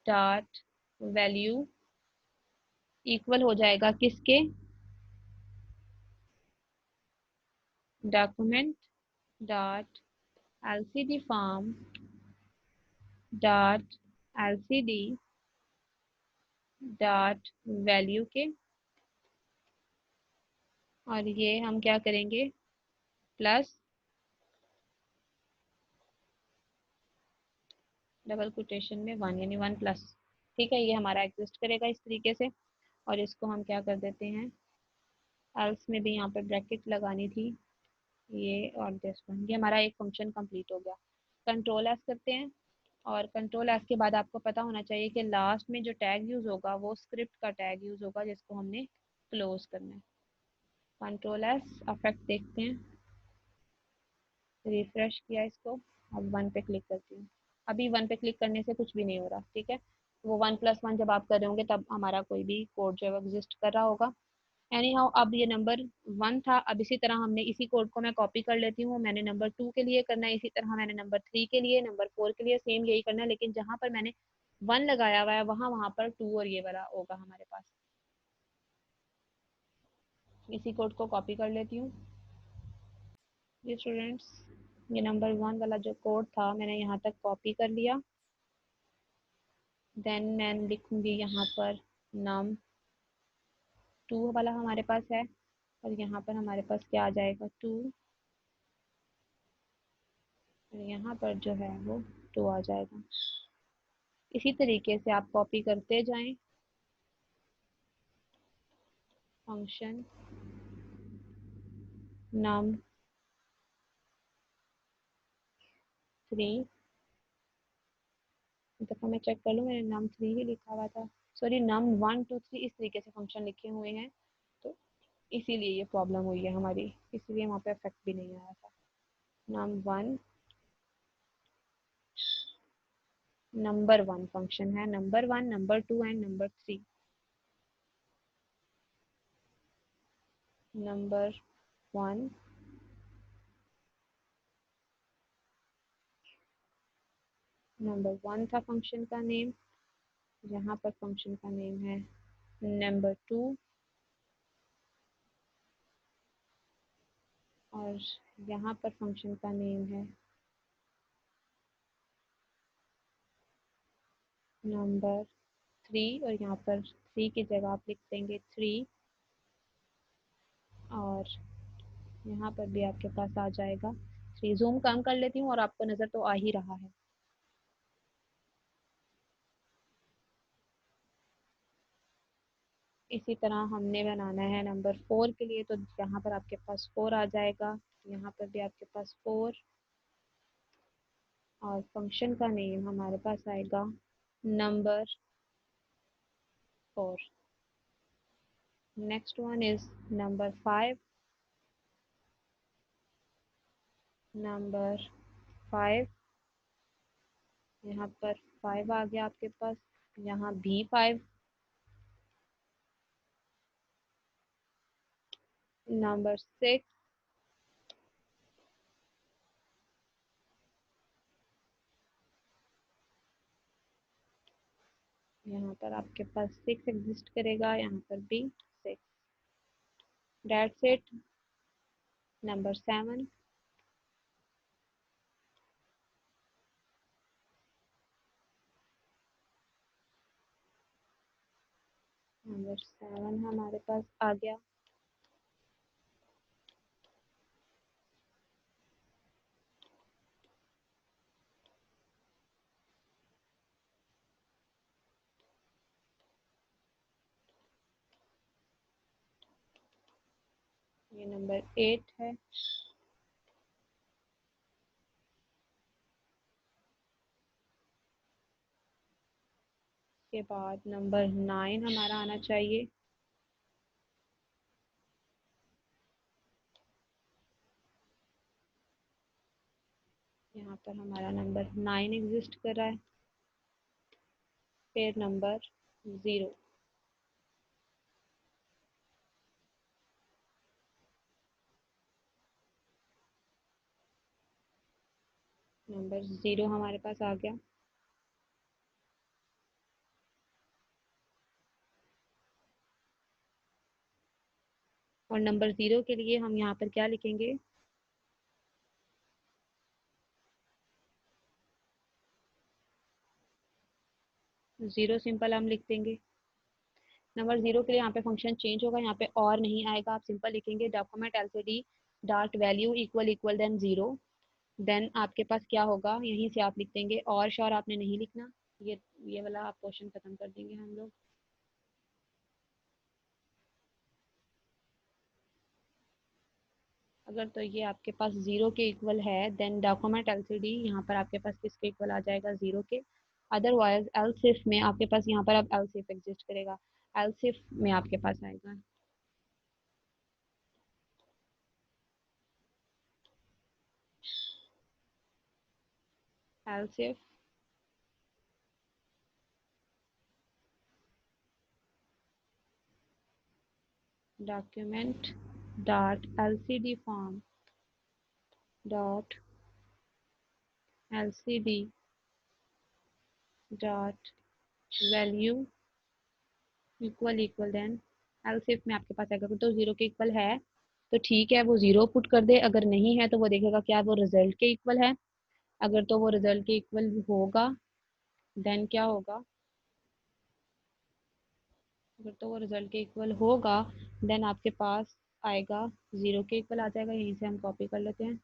A: dot value equal हो जाएगा किसके, document dot LCD form dot LCD dot value के, और ये हम क्या करेंगे, प्लस डबल कोटेशन में 1 यानी 1+। ठीक है, ये हमारा एग्जिस्ट करेगा इस तरीके से। और इसको हम क्या कर देते हैं, एल्स में भी यहाँ पे ब्रैकेट लगानी थी, ये और दिस वन। ये हमारा एक फंक्शन कंप्लीट हो गया। कंट्रोल एस करते हैं, और कंट्रोल एस के बाद आपको पता होना चाहिए कि लास्ट में जो टैग यूज़ होगा वो स्क्रिप्ट का टैग यूज़ होगा जिसको हमने क्लोज करना है। कंट्रोल एस, अफेक्ट देखते हैं, रिफ्रेश किया इसको, अब 1 पे क्लिक करती हूँ। अभी 1 पे क्लिक करने से कुछ भी नहीं हो रहा। ठीक है, वो 1+1 जब आप कर रहे होंगे तब हमारा कोई भी कोड जो है वो एग्जिस्ट कर रहा होगा। एनी हाउ, अब ये नंबर 1 था। अब इसी तरह हमने इसी कोड को मैं कॉपी कर लेती हूँ। मैंने नंबर 2 के लिए करना है, इसी तरह मैंने नंबर 3 के लिए, नंबर 4 के लिए सेम यही करना है, लेकिन जहाँ पर मैंने 1 लगाया हुआ है वहाँ वहाँ पर 2 और ये वाला होगा हमारे पास। इसी कोड को कॉपी कर लेती हूँ। जी स्टूडेंट्स, ये नंबर 1 वाला जो कोड था मैंने यहाँ तक कॉपी कर लिया। देन मैं लिखूंगी यहाँ पर नम 2 वाला हमारे पास है, और यहाँ पर हमारे पास क्या आ जाएगा, 2, और यहाँ पर जो है वो 2 आ जाएगा। इसी तरीके से आप कॉपी करते जाएं। फंक्शन नम 3, दफ़ा मैं चेक कर लूँ, मैंने नम 3 ही लिखा हुआ था, सॉरी नम 1 2 3 इस तरीके से फंक्शन लिखे हुए हैं, तो इसीलिए ये प्रॉब्लम हुई है हमारी, इसीलिए वहाँ पे इफेक्ट भी नहीं आया था। नम 1, नंबर 1 फंक्शन है, number 1, number 2 and number 3। Number 1, number 1 था फंक्शन का नेम, यहाँ पर फंक्शन का नेम है नंबर 2, और यहाँ पर फंक्शन का नेम है नंबर 3, और यहाँ पर 3 की जगह आप लिख देंगे 3, और यहाँ पर भी आपके पास आ जाएगा 3। जूम कम कर लेती हूँ और आपको नज़र तो आ ही रहा है। इसी तरह हमने बनाना है नंबर 4 के लिए, तो यहाँ पर आपके पास 4 आ जाएगा, यहाँ पर भी आपके पास 4, और फंक्शन का नेम हमारे पास आएगा number 4। Next one is number 5, number 5, यहाँ पर 5 आ गया आपके पास, यहाँ भी 5, नंबर 6, यहाँ पर आपके पास 6 एग्जिस्ट करेगा, यहाँ पर भी 6। That's it. नंबर 7, नंबर 7 हमारे पास आ गया। ये नंबर 8 है। के बाद नंबर 9 हमारा आना चाहिए। यहाँ पर हमारा नंबर 9 एग्जिस्ट कर रहा है। फिर नंबर 0, नंबर 0 हमारे पास आ गया। और नंबर 0 के लिए हम यहाँ पर क्या लिखेंगे, 0 सिंपल हम लिख देंगे। नंबर 0 के लिए यहाँ पे फंक्शन चेंज होगा, यहाँ पे और नहीं आएगा, आप सिंपल लिखेंगे document LCD dot value equal equal then 0। Then आपके पास क्या होगा, यहीं से आप लिख देंगे, और श्योर आपने नहीं लिखना, ये वाला आप क्वेश्चन खत्म कर देंगे हम लोग। अगर तो ये आपके पास जीरो के इक्वल है देन डॉक्यूमेंट एलसीडी यहाँ पर आपके पास किसके इक्वल आ जाएगा, जीरो के। अदरवाइज एलसिफ में आपके पास यहाँ पर अब एलसिफ एग्जिस्ट करेगा, एलसिफ में आपके पास आएगा elsif document dot LCD form dot LCD dot value equal equal then elsif में आपके पास आएगा। अगर तो जीरो के इक्वल है तो ठीक है, वो जीरो पुट कर दे, अगर नहीं है तो वो देखेगा क्या वो रिजल्ट के इक्वल है। अगर तो वो रिजल्ट के इक्वल होगा देन क्या होगा, अगर तो वो रिजल्ट के इक्वल होगा देन आपके पास आएगा जीरो के इक्वल आ जाएगा। यहीं से हम कॉपी कर लेते हैं,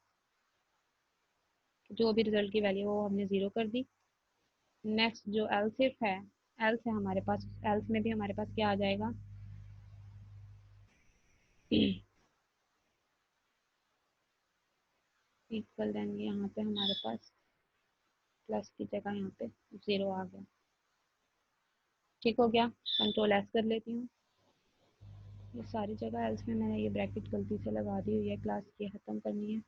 A: जो भी रिजल्ट की वैल्यू वो हमने जीरो कर दी। नेक्स्ट जो एल्सिफ है, एल्स है हमारे पास, एल्स में भी हमारे पास क्या आ जाएगा इक्वल देन यहाँ पे हमारे पास प्लस की जगह यहाँ पे जीरो आ गया। ठीक हो गया, कंट्रोल एस कर लेती हूँ। ये सारी जगह एल्स में मैंने ये ब्रैकेट गलती से लगा दी हुई है, क्लास ये ख़त्म करनी है।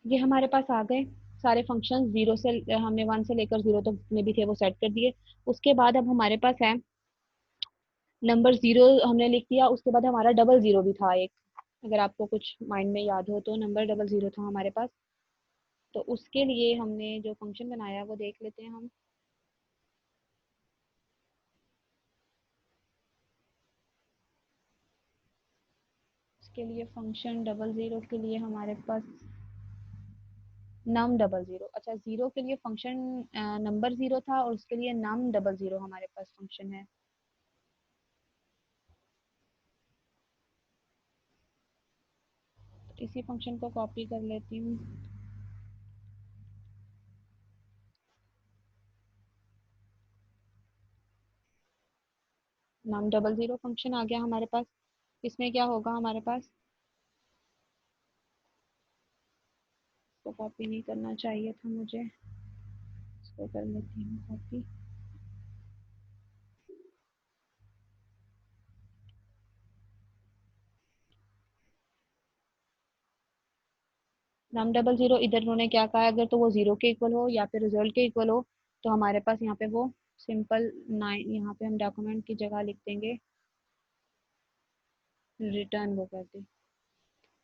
A: ये हमारे पास आ गए सारे फंक्शन, जीरो से हमने वन से लेकर जीरो तक जितने भी थे वो सेट कर दिए। उसके बाद अब हमारे पास है नंबर जीरो हमने लिख दिया, उसके बाद हमारा डबल जीरो भी था एक, अगर आपको कुछ माइंड में याद हो तो नंबर डबल जीरो था हमारे पास। तो उसके लिए हमने जो फंक्शन बनाया वो देख लेते हैं हम। उसके लिए फंक्शन डबल जीरो के लिए हमारे पास नम डबल जीरो, अच्छा जीरो के लिए फंक्शन नंबर जीरो था और उसके लिए नम डबल जीरो हमारे पास फंक्शन है। तो इसी फंक्शन को कॉपी कर लेती हूँ। नम डबल जीरो फंक्शन आ गया हमारे पास। इसमें क्या होगा हमारे पास, इसको कॉपी नहीं करना चाहिए था मुझे, इसको कर लेती हूँ कॉपी। नम डबल जीरो इधर उन्होंने क्या कहा है, अगर तो वो जीरो के इक्वल हो या फिर रिजल्ट के इक्वल हो तो हमारे पास यहाँ पे वो सिंपल नाइन, यहाँ पे हम डॉक्यूमेंट की जगह लिख देंगे रिटर्न वो कर दी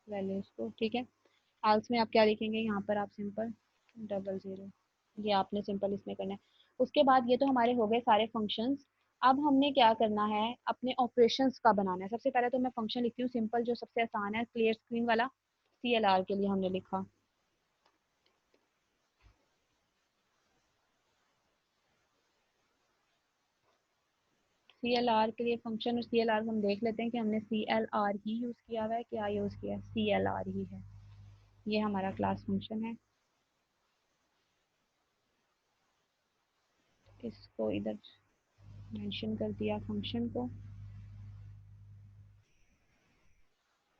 A: वैल्यूज को, ठीक है। आल्स में आप क्या लिखेंगे, यहाँ पर आप सिंपल डबल जीरो, ये आपने सिंपल इसमें करना है। उसके बाद ये तो हमारे हो गए सारे फंक्शंस। अब हमने क्या करना है, अपने ऑपरेशंस का बनाना है। सबसे पहले तो मैं फंक्शन लिखती हूँ सिंपल, जो सबसे आसान है, क्लियर स्क्रीन वाला। CLR के लिए हमने लिखा, CLR के लिए फंक्शन, और CLR हम देख लेते हैं कि हमने CLR ही यूज़ किया हुआ है, क्या यूज़ किया है, CLR ही है। ये हमारा क्लास फंक्शन है, इसको इधर मेंशन कर दिया फंक्शन को।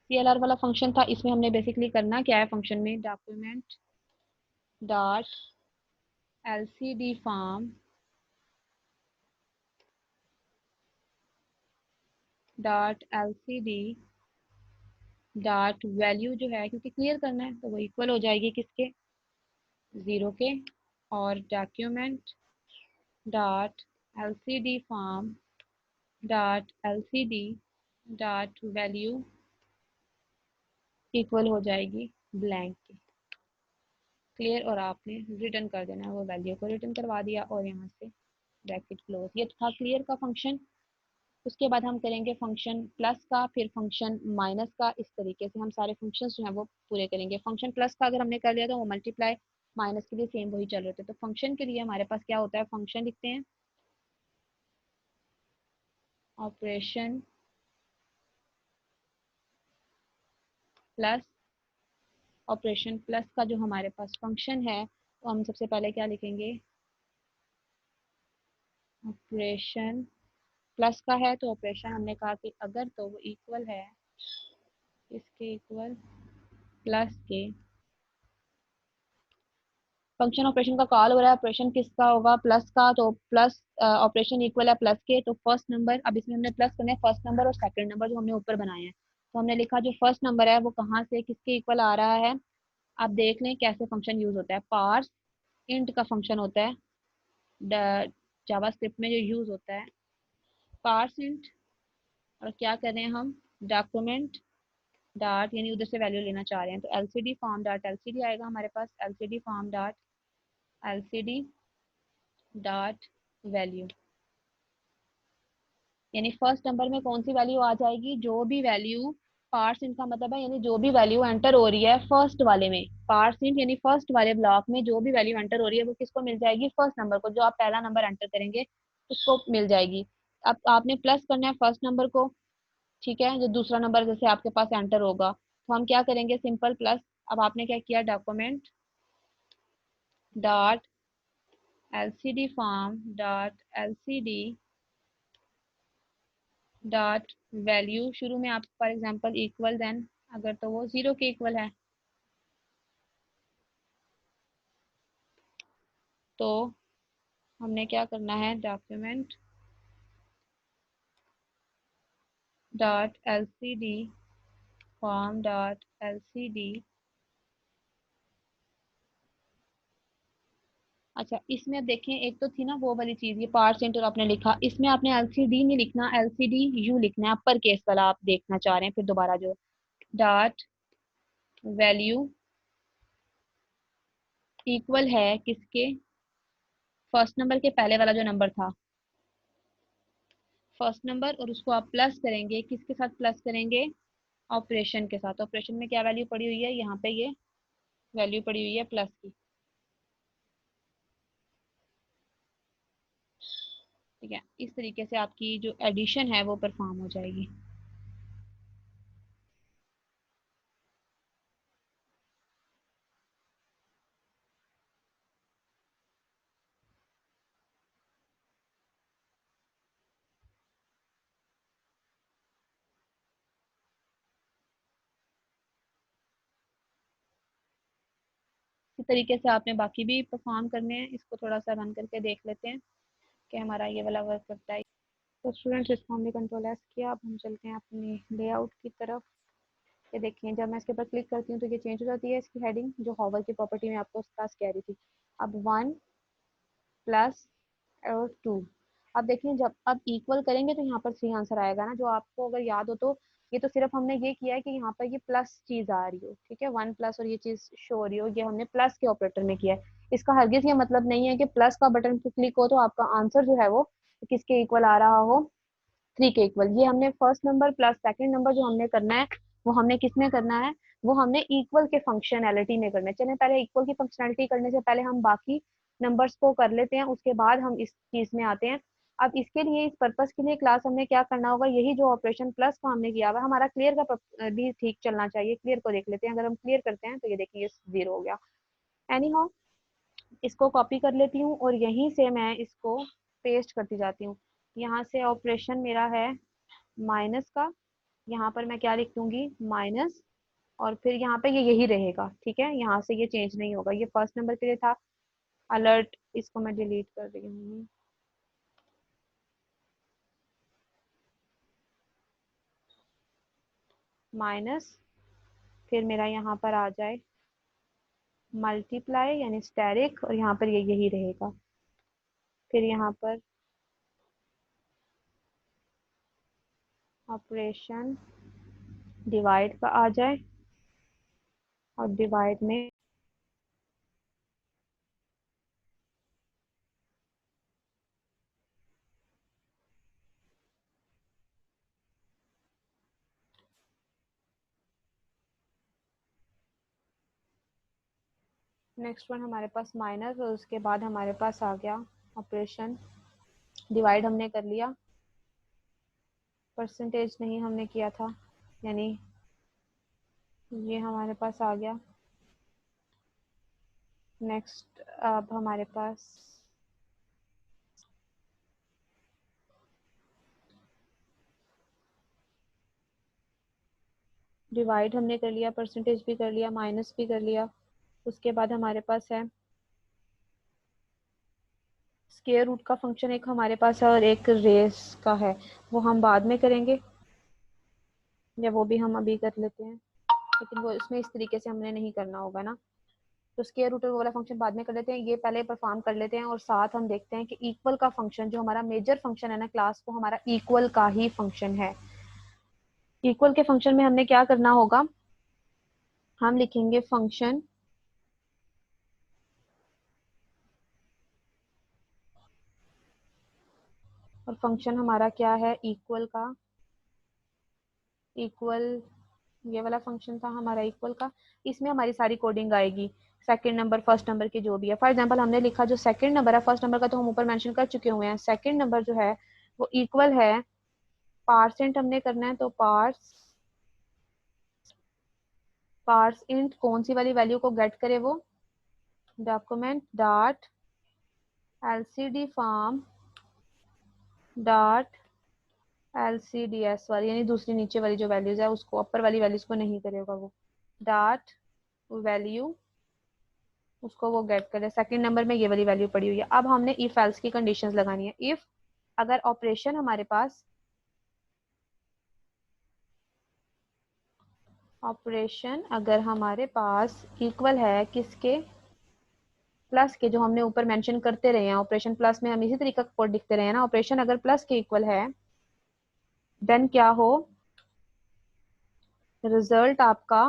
A: CLR वाला फंक्शन था, इसमें हमने बेसिकली करना क्या है, फंक्शन में document dot LCD form dot LCD dot value जो है, क्योंकि क्लियर करना है तो वो इक्वल हो जाएगी किसके, जीरो के। और document dot LCD form dot LCD dot value equal हो जाएगी ब्लैंक के। क्लियर। और आपने रिटर्न कर देना है, वो वैल्यू को रिटर्न करवा दिया और यहाँ से ब्रैकेट क्लोज। ये था क्लियर का फंक्शन। उसके बाद हम करेंगे फंक्शन प्लस का, फिर फंक्शन माइनस का। इस तरीके से हम सारे फंक्शंस जो हैं वो पूरे करेंगे। फंक्शन प्लस का अगर हमने कर लिया तो वो मल्टीप्लाई, माइनस के लिए सेम वही चल रहे थे। तो फंक्शन के लिए हमारे पास क्या होता है, फंक्शन लिखते हैं ऑपरेशन प्लस। ऑपरेशन प्लस का जो हमारे पास फंक्शन है तो हम सबसे पहले क्या लिखेंगे, ऑपरेशन प्लस का है तो ऑपरेशन हमने कहा कि अगर तो वो इक्वल है इसके इक्वल प्लस के। फंक्शन ऑपरेशन का कॉल हो रहा है, ऑपरेशन किसका होगा, प्लस का। तो प्लस ऑपरेशन इक्वल है प्लस के, तो फर्स्ट नंबर, अब इसमें हमने प्लस करना है फर्स्ट नंबर और सेकंड नंबर जो हमने ऊपर बनाए हैं। तो हमने लिखा जो फर्स्ट नंबर है वो कहाँ से किसके इक्वल आ रहा है। आप देख लें कैसे फंक्शन यूज होता है। पार्स इंट का फंक्शन होता है जावास्क्रिप्ट में जो यूज होता है, पार्स इंट। और क्या कर रहे हैं हम, डॉक्यूमेंट डॉट, यानी उधर से वैल्यू लेना चाह रहे हैं तो एलसीडी फॉर्म डॉट एलसीडी आएगा हमारे पास, LCD form dot LCD dot value. यानी फर्स्ट नंबर में कौन सी वैल्यू आ जाएगी, जो भी वैल्यू पार्स इंट का मतलब है यानी जो भी वैल्यू एंटर हो रही है फर्स्ट वाले में, पार्स इंट यानी फर्स्ट वाले ब्लॉक में जो भी वैल्यू एंटर हो रही है वो किसको मिल जाएगी, फर्स्ट नंबर को। जो आप पहला नंबर एंटर करेंगे उसको मिल जाएगी। अब आपने प्लस करना है फर्स्ट नंबर को, ठीक है, जो दूसरा नंबर जैसे आपके पास एंटर होगा तो हम क्या करेंगे, सिंपल प्लस। अब आपने क्या किया, document dot LCD form dot LCD dot value. शुरू में आप फॉर एग्जांपल इक्वल, देन अगर तो वो जीरो के इक्वल है तो हमने क्या करना है, document dot LCD form dot LCD. अच्छा, इसमें अब देखें, एक तो थी ना वो वाली चीज, ये पार्ट सेंटर आपने लिखा, इसमें आपने एलसीडी नहीं लिखना, एलसीडी यू लिखना है, अपर केस वाला आप देखना चाह रहे हैं। फिर दोबारा जो डॉट वैल्यू इक्वल है किसके, फर्स्ट नंबर के पहले वाला जो नंबर था फर्स्ट नंबर, और उसको आप प्लस करेंगे, किसके साथ प्लस करेंगे, ऑपरेशन के साथ। ऑपरेशन में क्या वैल्यू पड़ी हुई है, यहाँ पे ये वैल्यू पड़ी हुई है प्लस की। ठीक है, इस तरीके से आपकी जो एडिशन है वो परफॉर्म हो जाएगी। इसी तरीके से आपने बाकी भी परफॉर्म करने हैं। इसको थोड़ा सा रन करके देख लेते हैं कि हमारा ये वाला वर्क करता है। तो स्टूडेंट्स, इसको हमने कंट्रोल एस किया। अब हम चलते हैं अपने लेआउट की तरफ। ये देखिए, जब मैं इसके ऊपर क्लिक करती हूँ तो ये चेंज हो जाती है इसकी हेडिंग, जो हॉवर की प्रॉपर्टी में आपको पास कह रही थी। अब वन प्लस और टू। अब देखिए, जब अब इक्वल करेंगे तो यहाँ पर थ्री आंसर आएगा ना, जो आपको अगर याद हो तो। ये तो सिर्फ हमने ये किया है कि यहाँ पर ये प्लस चीज आ रही हो, ठीक है, वन प्लस और ये चीज शो हो रही हो, ये हमने प्लस के ऑपरेटर में किया है। इसका हरगिज ये मतलब नहीं है कि प्लस का बटन पे क्लिक हो तो आपका आंसर जो है वो किसके इक्वल आ रहा हो, थ्री के इक्वल। ये हमने first number plus second number जो हमने करना है वो हमने किस में करना है, वो हमने इक्वल के फंक्शनैलिटी में करना है। चलें, पहले इक्वल की फंक्शनैलिटी करने से पहले हम बाकी नंबर्स को कर लेते हैं, उसके बाद हम इस चीज में आते हैं। अब इसके लिए, इस पर्पस के लिए क्लास हमने क्या करना होगा, यही जो ऑपरेशन प्लस का हमने किया हुआ, हमारा क्लियर का भी ठीक चलना चाहिए। क्लियर को देख लेते हैं, अगर हम क्लियर करते हैं तो ये देखिए जीरो हो गया। एनी हाउ, इसको कॉपी कर लेती हूँ और यहीं से मैं इसको पेस्ट करती जाती हूँ। यहाँ से ऑपरेशन मेरा है माइनस का, यहाँ पर मैं क्या लिख दूंगी, माइनस। और फिर यहाँ पे ये यही रहेगा, ठीक है, यहाँ से ये चेंज नहीं होगा। ये फर्स्ट नंबर के लिए था अलर्ट, इसको मैं डिलीट कर रही हूँ। माइनस, फिर मेरा यहाँ पर आ जाए मल्टीप्लाई यानी स्टेरिक, और यहाँ पर ये यही रहेगा। फिर यहाँ पर ऑपरेशन डिवाइड का आ जाए, और डिवाइड में नेक्स्ट वन हमारे पास माइनस, और उसके बाद हमारे पास आ गया ऑपरेशन डिवाइड हमने कर लिया, परसेंटेज नहीं हमने किया था, यानी ये हमारे पास आ गया। नेक्स्ट अब हमारे पास डिवाइड हमने कर लिया, परसेंटेज भी कर लिया, माइनस भी कर लिया। उसके बाद हमारे पास है स्क्वायर रूट का फंक्शन, एक हमारे पास है और एक रेस का है, वो हम बाद में करेंगे, या वो भी हम अभी कर लेते हैं, लेकिन वो इसमें इस तरीके से हमने नहीं करना होगा ना। तो स्क्वायर रूट वाला फंक्शन बाद में कर लेते हैं, ये पहले परफॉर्म कर लेते हैं, और साथ हम देखते हैं कि इक्वल का फंक्शन जो हमारा मेजर फंक्शन है ना क्लास, वो हमारा इक्वल का ही फंक्शन है। इक्वल के फंक्शन में हमने क्या करना होगा, हम लिखेंगे फंक्शन और फंक्शन हमारा क्या है इक्वल का, इक्वल ये वाला फंक्शन था हमारा इक्वल का। इसमें हमारी सारी कोडिंग आएगी, सेकंड नंबर फर्स्ट नंबर की जो भी है। फॉर एग्जांपल हमने लिखा जो सेकंड नंबर है, फर्स्ट नंबर का तो हम ऊपर मेंशन कर चुके हुए हैं, सेकंड नंबर जो है वो इक्वल है, पार्सेंट हमने करना है, तो पार्स इंट कौन सी वाली वैल्यू को गेट करे, वो document dot LCD form dot LCDS वाली, यानी दूसरी नीचे वाली जो वैल्यूज है उसको, अपर वाली वैल्यूज को नहीं करेगा वो, डॉट वैल्यू उसको वो गेट करे। सेकंड नंबर में ये वाली वैल्यू पड़ी हुई है। अब हमने इफ एल्स की कंडीशंस लगानी है। इफ अगर ऑपरेशन हमारे पास, ऑपरेशन अगर हमारे पास इक्वल है किसके, प्लस के, जो हमने ऊपर मेंशन करते रहे हैं ऑपरेशन प्लस में, हम इसी तरीके का कोड लिखते रहे हैं ना, ऑपरेशन अगर प्लस के इक्वल है, देन क्या हो, रिजल्ट आपका,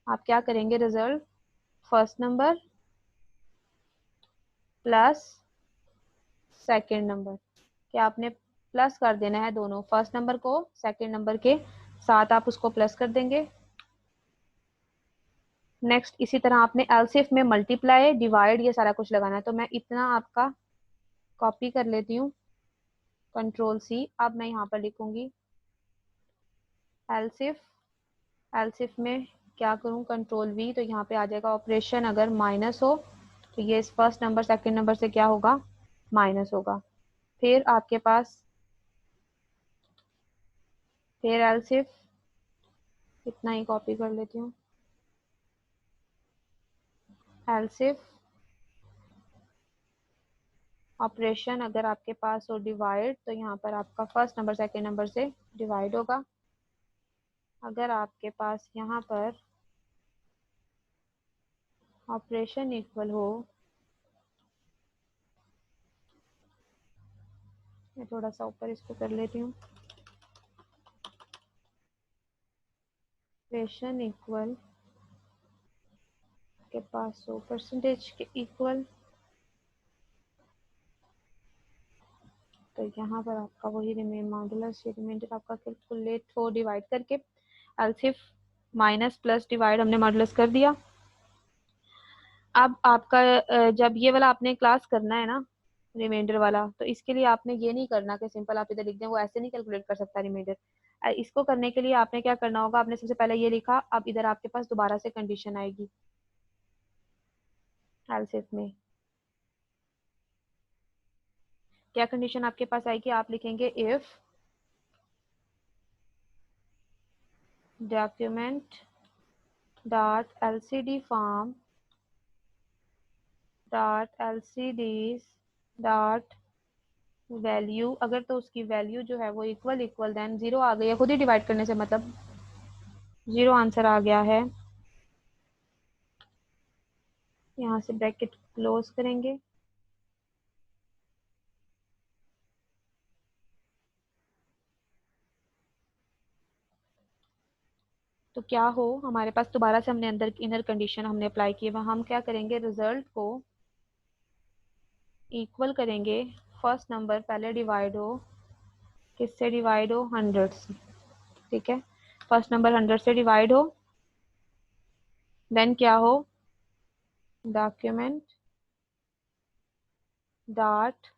A: आप क्या करेंगे, result first number plus second number, क्या आपने प्लस कर देना है दोनों, फर्स्ट नंबर को सेकेंड नंबर के साथ आप उसको प्लस कर देंगे। नेक्स्ट इसी तरह आपने एलसीएफ में मल्टीप्लाई डिवाइड ये सारा कुछ लगाना है, तो मैं इतना आपका कॉपी कर लेती हूँ, कंट्रोल सी। अब मैं यहाँ पर लिखूंगी एलसीएफ, एलसीएफ में क्या करूँ, कंट्रोल वी, तो यहाँ पे आ जाएगा ऑपरेशन अगर माइनस हो तो ये इस फर्स्ट नंबर सेकंड नंबर से क्या होगा, माइनस होगा। फिर आपके पास, फिर एलसीएफ, इतना ही कॉपी कर लेती हूँ, एलसीएफ ऑपरेशन अगर आपके पास हो डिवाइड, तो यहाँ पर आपका फर्स्ट नंबर सेकंड नंबर से डिवाइड होगा। अगर आपके पास यहाँ पर ऑपरेशन इक्वल हो, मैं थोड़ा सा ऊपर इसको कर लेती हूँ, ऑपरेशन इक्वल के पास हो परसेंटेज के इक्वल, तो यहाँ पर आपका वही रिमेन मॉडुलस, ये रिमाइंडर आपका कैलकुलेट हो डिवाइड करके, एलसीफ माइनस प्लस डिवाइड हमने मॉडुलस कर दिया। अब आपका जब ये वाला आपने क्लास करना है ना रिमाइंडर वाला, तो इसके लिए आपने ये नहीं करना कि सिंपल आप इधर लिख दें, वो ऐसे नहीं कैलकुलेट कर सकता रिमाइंडर। इसको करने के लिए आपने क्या करना होगा, आपने सबसे पहले ये लिखा, अब इधर आपके पास दोबारा से कंडीशन आएगी एलसीफ में, क्या कंडीशन आपके पास आएगी, आप लिखेंगे if document dot LCD form dot LCDs dot value, अगर तो उसकी वैल्यू जो है वो इक्वल इक्वल, देन जीरो आ गई है, खुद ही डिवाइड करने से मतलब जीरो आंसर आ गया है, यहाँ से ब्रैकेट क्लोज करेंगे। तो क्या हो हमारे पास, दोबारा से हमने अंदर इनर कंडीशन हमने अप्लाई की, वह हम क्या करेंगे, रिजल्ट को इक्वल करेंगे, फर्स्ट नंबर पहले डिवाइड हो, किससे डिवाइड हो, 100 से, ठीक है। फर्स्ट नंबर 100 से डिवाइड हो, देन क्या हो, document dot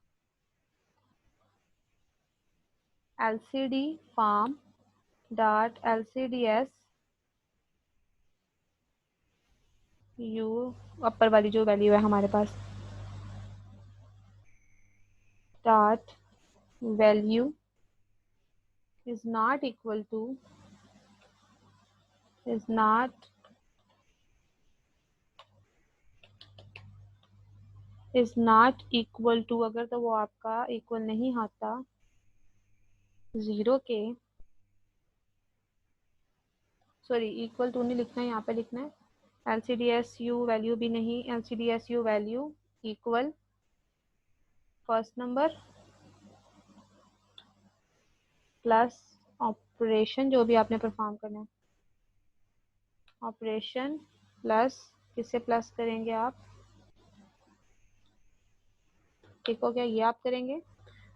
A: LCD form dot LCDS U, upper वाली जो वैल्यू है हमारे पास, dot value is not equal to, is not is not equal to, अगर तो वो आपका इक्वल नहीं आता 0 के, सॉरी इक्वल टू नहीं लिखना है, यहाँ पे लिखना है L C D S U value भी नहीं, L C D S U value equal first number plus operation जो भी आपने परफॉर्म करना है, ऑपरेशन प्लस, किससे प्लस करेंगे आप, ठीक हो गया, ये आप करेंगे।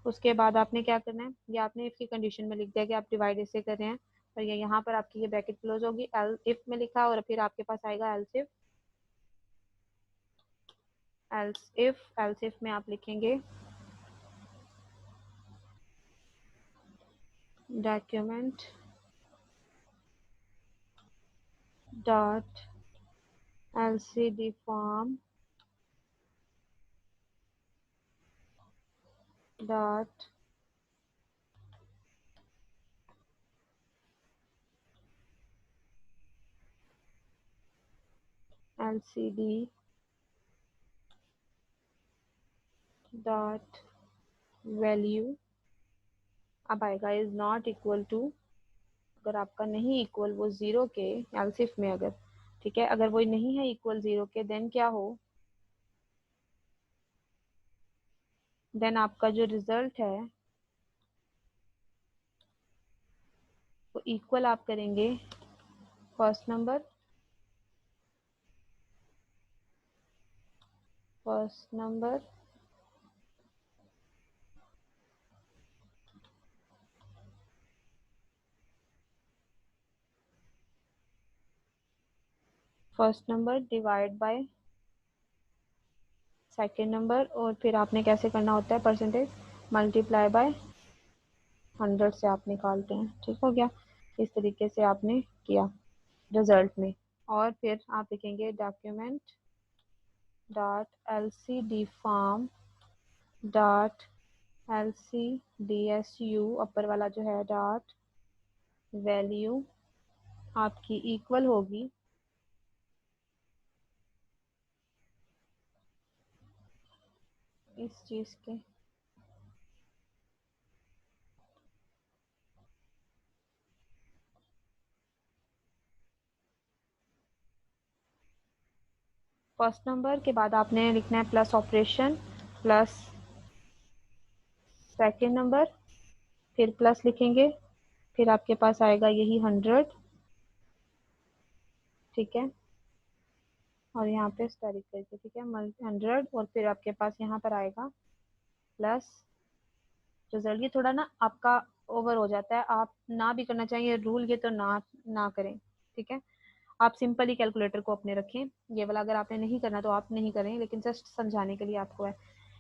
A: उसके बाद आपने क्या करना है, ये आपने इफ की कंडीशन में लिख दिया कि आप डिवाइड इससे कर रहे हैं, और ये यहाँ पर आपकी ये ब्रैकेट क्लोज होगी, एल इफ में लिखा, और फिर आपके पास आएगा एल्स इफ, एल्स इफ में आप लिखेंगे document dot LCD form dot LCD dot value, अब आएगा इज नॉट इक्वल टू, अगर आपका नहीं इक्वल वो 0 के, एल्सिफ में अगर, ठीक है, अगर वो नहीं है इक्वल 0 के, देन क्या हो, देन आपका जो रिजल्ट है वो इक्वल आप करेंगे first number, first number first number divide by second number, और फिर आपने कैसे करना होता है, परसेंटेज मल्टीप्लाई बाय 100 से आप निकालते हैं, ठीक हो गया। इस तरीके से आपने किया रिजल्ट में, और फिर आप लिखेंगे document dot L C D form dot L C D S U, upper वाला जो है, डॉट वैल्यू आपकी इक्वल होगी इस चीज़ के, फर्स्ट नंबर के बाद आपने लिखना है plus operation plus second number, फिर प्लस लिखेंगे, फिर आपके पास आएगा यही 100, ठीक है, और यहाँ पे स्टारिक करके, ठीक है, 100, और फिर आपके पास यहाँ पर आएगा प्लस रिजल्ट। ये थोड़ा ना आपका ओवर हो जाता है, आप ना भी करना चाहिए रूल, ये तो ना ना करें, ठीक है। आप सिंपल ही कैलकुलेटर को अपने रखें, ये वाला अगर आपने नहीं करना तो आप नहीं करें, लेकिन जस्ट समझाने के लिए आपको है।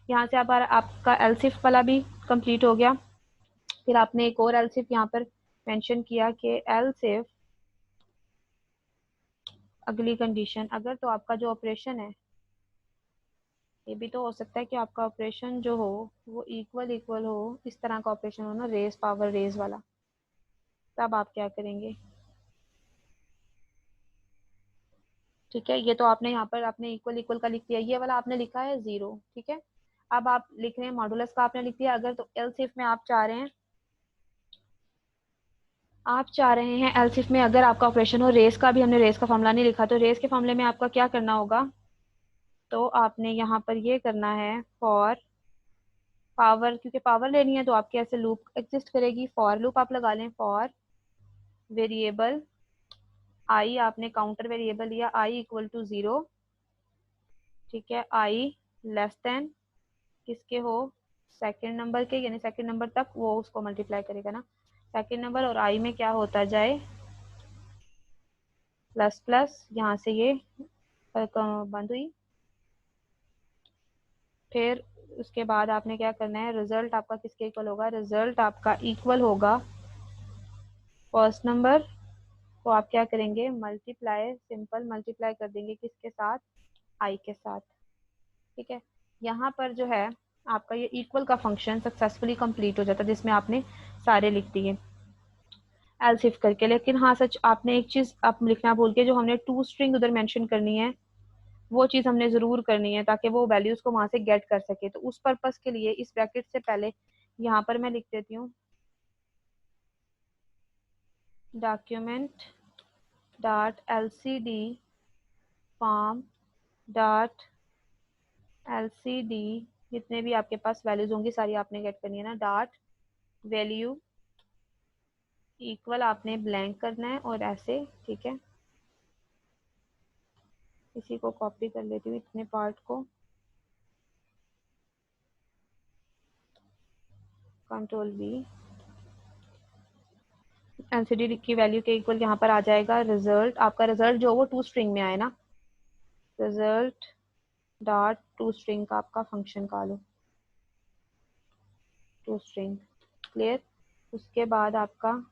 A: यहाँ से आपका एलसिफ वाला भी कंप्लीट हो गया। फिर आपने एक और एलसिफ यहाँ पर मेंशन किया कि एलसिफ अगली कंडीशन, अगर तो आपका जो ऑपरेशन है, ये भी तो हो सकता है कि आपका ऑपरेशन जो हो वो इक्वल इक्वल हो, इस तरह का ऑपरेशन हो ना, रेज पावर रेज वाला, तब आप क्या करेंगे, ठीक है। ये तो आपने यहाँ पर आपने इक्वल इक्वल का लिख दिया, ये वाला आपने लिखा है 0, ठीक है। अब आप लिख रहे हैं मॉडुलस का आपने लिख दिया, अगर तो एलसिफ में आप चाह रहे हैं, एलसिफ में अगर आपका ऑपरेशन हो रेस का, भी हमने रेस का फॉर्मूला नहीं लिखा, तो रेस के मामले में आपका क्या करना होगा, तो आपने यहाँ पर ये करना है फॉर पावर, क्योंकि पावर लेनी है तो आपके ऐसे लूप एग्जिस्ट करेगी, फॉर लूप आप लगा लें, फॉर वेरिएबल आई आपने काउंटर वेरिएबल लिया, आई इक्वल टू 0, ठीक है। आई लेस देन किसके हो, सेकंड नंबर के, यानी सेकंड नंबर तक वो उसको मल्टीप्लाई करेगा ना, सेकंड नंबर, और आई में क्या होता जाए प्लस प्लस, यहाँ से ये बंद हुई। फिर उसके बाद आपने क्या करना है, रिजल्ट आपका किसके इक्वल होगा, रिजल्ट आपका इक्वल होगा फर्स्ट नंबर को आप क्या करेंगे, मल्टीप्लाई, सिंपल मल्टीप्लाई कर देंगे किसके साथ, आई के साथ, ठीक है। यहाँ पर जो है आपका ये इक्वल का फंक्शन सक्सेसफुली कंप्लीट हो जाता है, जिसमें आपने सारे लिख दिए एल्स इफ करके। लेकिन हाँ सच, आपने एक चीज आप लिखना भूल के, जो हमने टू स्ट्रिंग उधर मेंशन करनी है, वो चीज हमने जरूर करनी है, ताकि वो वैल्यूज को वहां से गेट कर सके। तो उस पर्पस के लिए इस ब्रैकेट से पहले यहाँ पर मैं लिख देती हूँ document dot LCD form dot LCD, जितने भी आपके पास वैल्यूज होंगी सारी आपने गेट करनी है ना, डॉट वैल्यू इक्वल आपने ब्लैंक करना है, और ऐसे, ठीक है। इसी को कॉपी कर लेती हूँ इतने पार्ट को, कंट्रोल वी, एलसीडी की वैल्यू के इक्वल यहाँ पर आ जाएगा रिजल्ट, आपका रिजल्ट जो वो टू स्ट्रिंग में आए ना, रिजल्ट डॉट टू स्ट्रिंग का आपका फंक्शन का लो, टू स्ट्रिंग, क्लियर। उसके बाद आपका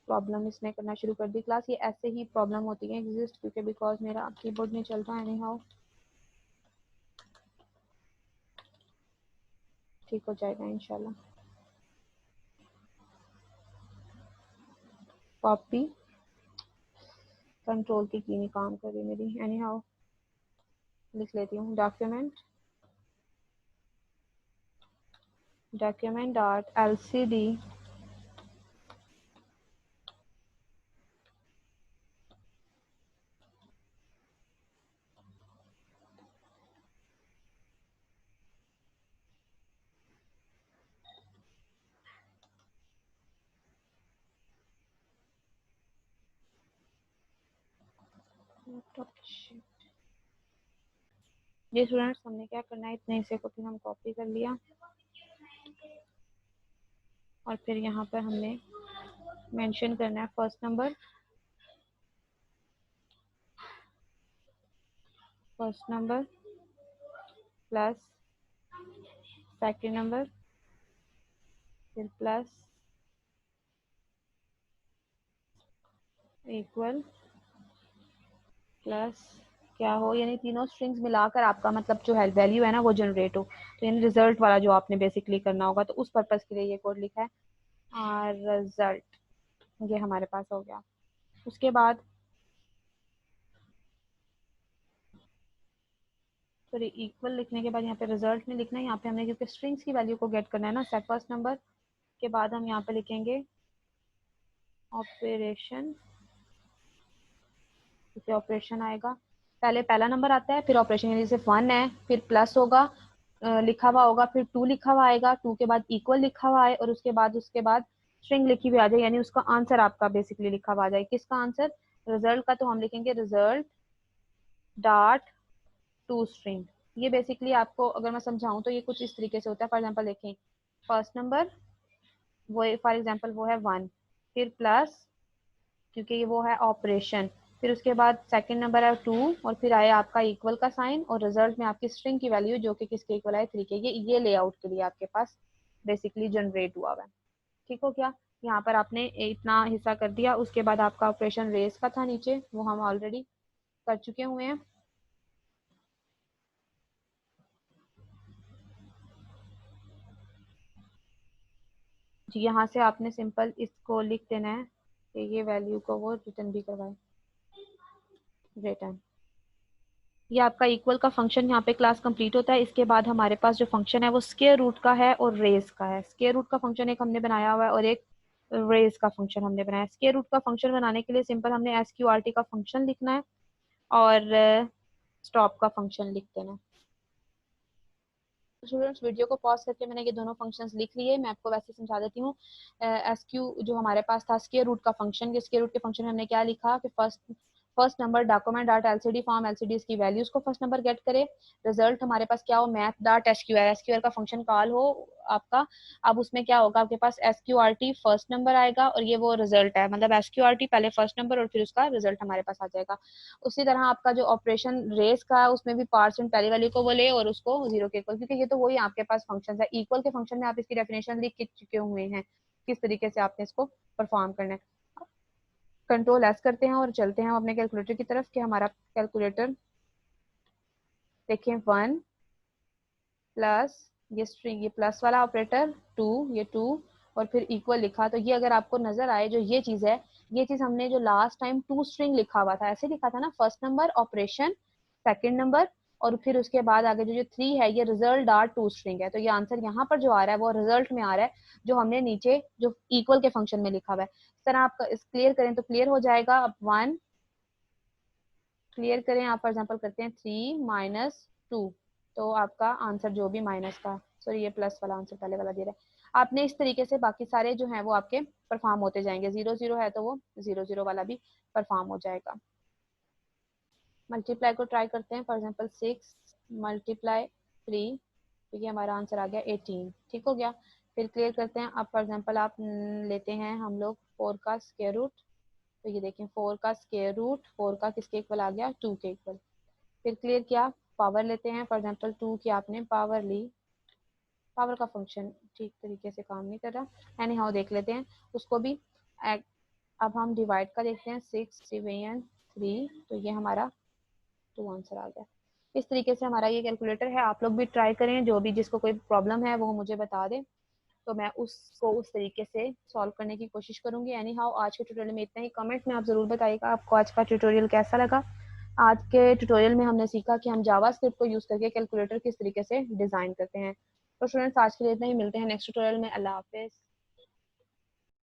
A: प्रॉब्लम इसने करना शुरू कर दी क्लास, ये ऐसे ही प्रॉब्लम होती है एग्जिस्ट, क्योंकि बिकॉज मेरा कीबोर्ड नहीं चल रहा है, एनी हाउ ठीक हो जाएगा इंशाल्लाह। कॉपी, कंट्रोल की नहीं काम कर रही मेरी, एनी हाउ लिख लेती हूँ डॉक्यूमेंट, डॉक्यूमेंट डॉट एलसीडी ये स्टूडेंट्स हमने क्या करना है, इतने हिस्से को फिर हम कॉपी कर लिया, और फिर यहाँ पर हमने मेंशन करना है first number plus second number, फिर प्लस इक्वल प्लस क्या हो, यानी तीनों स्ट्रिंग्स मिलाकर आपका मतलब जो है वैल्यू है ना वो जनरेट हो, तो यानी रिजल्ट वाला जो आपने बेसिकली करना होगा, तो उस पर्पस के लिए ये कोड लिखा है। और रिजल्ट ये हमारे पास हो गया। उसके बाद सॉरी, इक्वल लिखने के बाद यहाँ पे रिजल्ट नहीं लिखना है, यहाँ पे हमने क्योंकि स्ट्रिंग्स की वैल्यू को गेट करना है ना, सेट फर्स्ट नंबर के बाद हम यहाँ पे लिखेंगे ऑपरेशन, क्योंकि ऑपरेशन आएगा, पहले पहला नंबर आता है, फिर ऑपरेशन, यानी जैसे 1 है, फिर प्लस होगा, लिखा हुआ होगा, फिर 2 लिखा हुआ आएगा, 2 के बाद इक्वल लिखा हुआ आए, और उसके बाद स्ट्रिंग लिखी हुई आ जाए, यानी उसका आंसर आपका बेसिकली लिखा हुआ आ जाए। किसका आंसर, रिजल्ट का, तो हम लिखेंगे रिजल्ट डॉट टू स्ट्रिंग। ये बेसिकली आपको अगर मैं समझाऊं तो ये कुछ इस तरीके से होता है। फॉर एग्जांपल देखें, फर्स्ट नंबर वो फॉर एग्जांपल वो है 1, फिर प्लस, क्योंकि ये वो है ऑपरेशन, फिर उसके बाद सेकंड नंबर है 2, और फिर आया आपका इक्वल का साइन, और रिजल्ट में आपकी स्ट्रिंग की वैल्यू जो कि किसके इक्वल है 3 के, ये लेआउट के लिए आपके पास बेसिकली जनरेट हुआ है। ठीक हो गया, यहाँ पर आपने इतना हिस्सा कर दिया। उसके बाद आपका ऑपरेशन रेस का था नीचे, वो हम ऑलरेडी कर चुके हुए हैं। जी, यहाँ से आपने सिंपल इसको लिख देना है कि ये वैल्यू को वो रिटर्न भी करवाए, रिटर्न। ये आपका इक्वल का फंक्शन यहाँ पे क्लास कंप्लीट होता है। इसके बाद हमारे पास जो फंक्शन है वो स्क्वायर रूट का है और रेज का है। स्क्वायर रूट का फंक्शन एक हमने बनाया हुआ है और एक रेज का फंक्शन हमने बनाया है। स्क्वायर रूट का फंक्शन बनाने के लिए सिंपल हमने एसक्यूआरटी का फंक्शन लिखना है, और स्टॉप का फंक्शन लिख देना। स्टूडेंट्स वीडियो को पॉज करके मैंने ये दोनों फंक्शंस लिख लिए। मैं आपको वैसे समझा देती हूँ। एस क्यू जो हमारे पास था स्क्वायर रूट का फंक्शन, ये स्क्वायर रूट के फंक्शन में हमने क्या लिखा कि first number document dot LCD form LCD की वैल्यूज को फर्स्ट नंबर गेट करे। रिजल्ट हमारे पास क्या हो, मैथ डॉट एसक्यूआर का फंक्शन कॉल हो आपका। अब उसमें क्या होगा, आपके पास एसक्यूआरटी फर्स्ट नंबर आएगा और ये वो रिजल्ट है, मतलब एसक्यूआरटी पहले फर्स्ट नंबर और फिर उसका रिजल्ट हमारे पास आ जाएगा। उसी तरह आपका जो ऑपरेशन रेस का है उसमें भी पार्ट्स पहली वाली को वो ले और उसको जीरो के इक्वल, क्योंकि ये तो वही आपके पास फंक्शन है। इक्वल के फंक्शन में आप इसकी डेफिनेशन लिख चुके हुए हैं किस तरीके से आपने इसको परफॉर्म करना है। कंट्रोल एस करते हैं और चलते हैं अपने कैलकुलेटर की तरफ कि हमारा कैलकुलेटर देखें 1 प्लस ये स्ट्रिंग, ये प्लस वाला ऑपरेटर 2, ये 2 और फिर इक्वल लिखा। तो ये अगर आपको नजर आए जो ये चीज है, ये चीज हमने जो लास्ट टाइम 2 स्ट्रिंग लिखा हुआ था ऐसे लिखा था ना, first number operation second number और फिर उसके बाद आगे जो जो 3 है ये रिजल्ट डॉट 2 स्ट्रिंग है। तो ये आंसर यहाँ पर जो आ रहा है वो रिजल्ट में आ रहा है जो हमने नीचे जो इक्वल के फंक्शन में लिखा हुआ है। इस तरह आप क्लियर करें तो क्लियर हो जाएगा। अब 1 क्लियर करें, आप फॉर एग्जाम्पल करते हैं 3 माइनस 2, तो आपका आंसर जो भी माइनस का, सॉरी ये प्लस वाला आंसर पहले वाला दे रहा है। आपने इस तरीके से बाकी सारे जो हैं वो आपके परफॉर्म होते जाएंगे। 0 0 है तो वो 0 0 वाला भी परफॉर्म हो जाएगा। मल्टीप्लाई को ट्राई करते हैं। फॉर एग्जाम्पल 6 मल्टीप्लाई 3, तो ये हमारा आंसर आ गया 18। ठीक हो गया। फिर क्लियर करते हैं। अब फॉर एग्जाम्पल आप लेते हैं हम लोग 4 का स्क्वायर रूट, तो ये देखें 4 का स्क्वायर रूट 4 का किसके इक्वल आ गया, 2 के इक्वल। फिर क्लियर किया, पावर लेते हैं। फॉर एग्जाम्पल 2 की आपने पावर ली, पावर का फंक्शन ठीक तरीके से काम नहीं कर रहा, एनी हाउ देख लेते हैं उसको भी। अब हम डिवाइड का देखते हैं, 6 डिवीजन 3, तो ये हमारा 2 आंसर आ गया। इस तरीके से हमारा ये कैलकुलेटर है। आप लोग भी ट्राई करें, जो भी जिसको कोई प्रॉब्लम है वो मुझे बता दें, तो मैं उसको उस तरीके से सॉल्व करने की कोशिश करूंगी। एनी हाउ आज के ट्यूटोरियल में इतना ही। कमेंट में आप ज़रूर बताइएगा आपको आज का ट्यूटोरियल कैसा लगा। आज के ट्यूटोरियल में हमने सीखा कि हम जावास्क्रिप्ट को यूज़ करके कैलकुलेटर किस तरीके से डिज़ाइन करते हैं। तो स्टूडेंट्स आज के लिए इतना ही, मिलते हैं नेक्स्ट ट्यूटोरियल में। अल्लाह हाफिज़।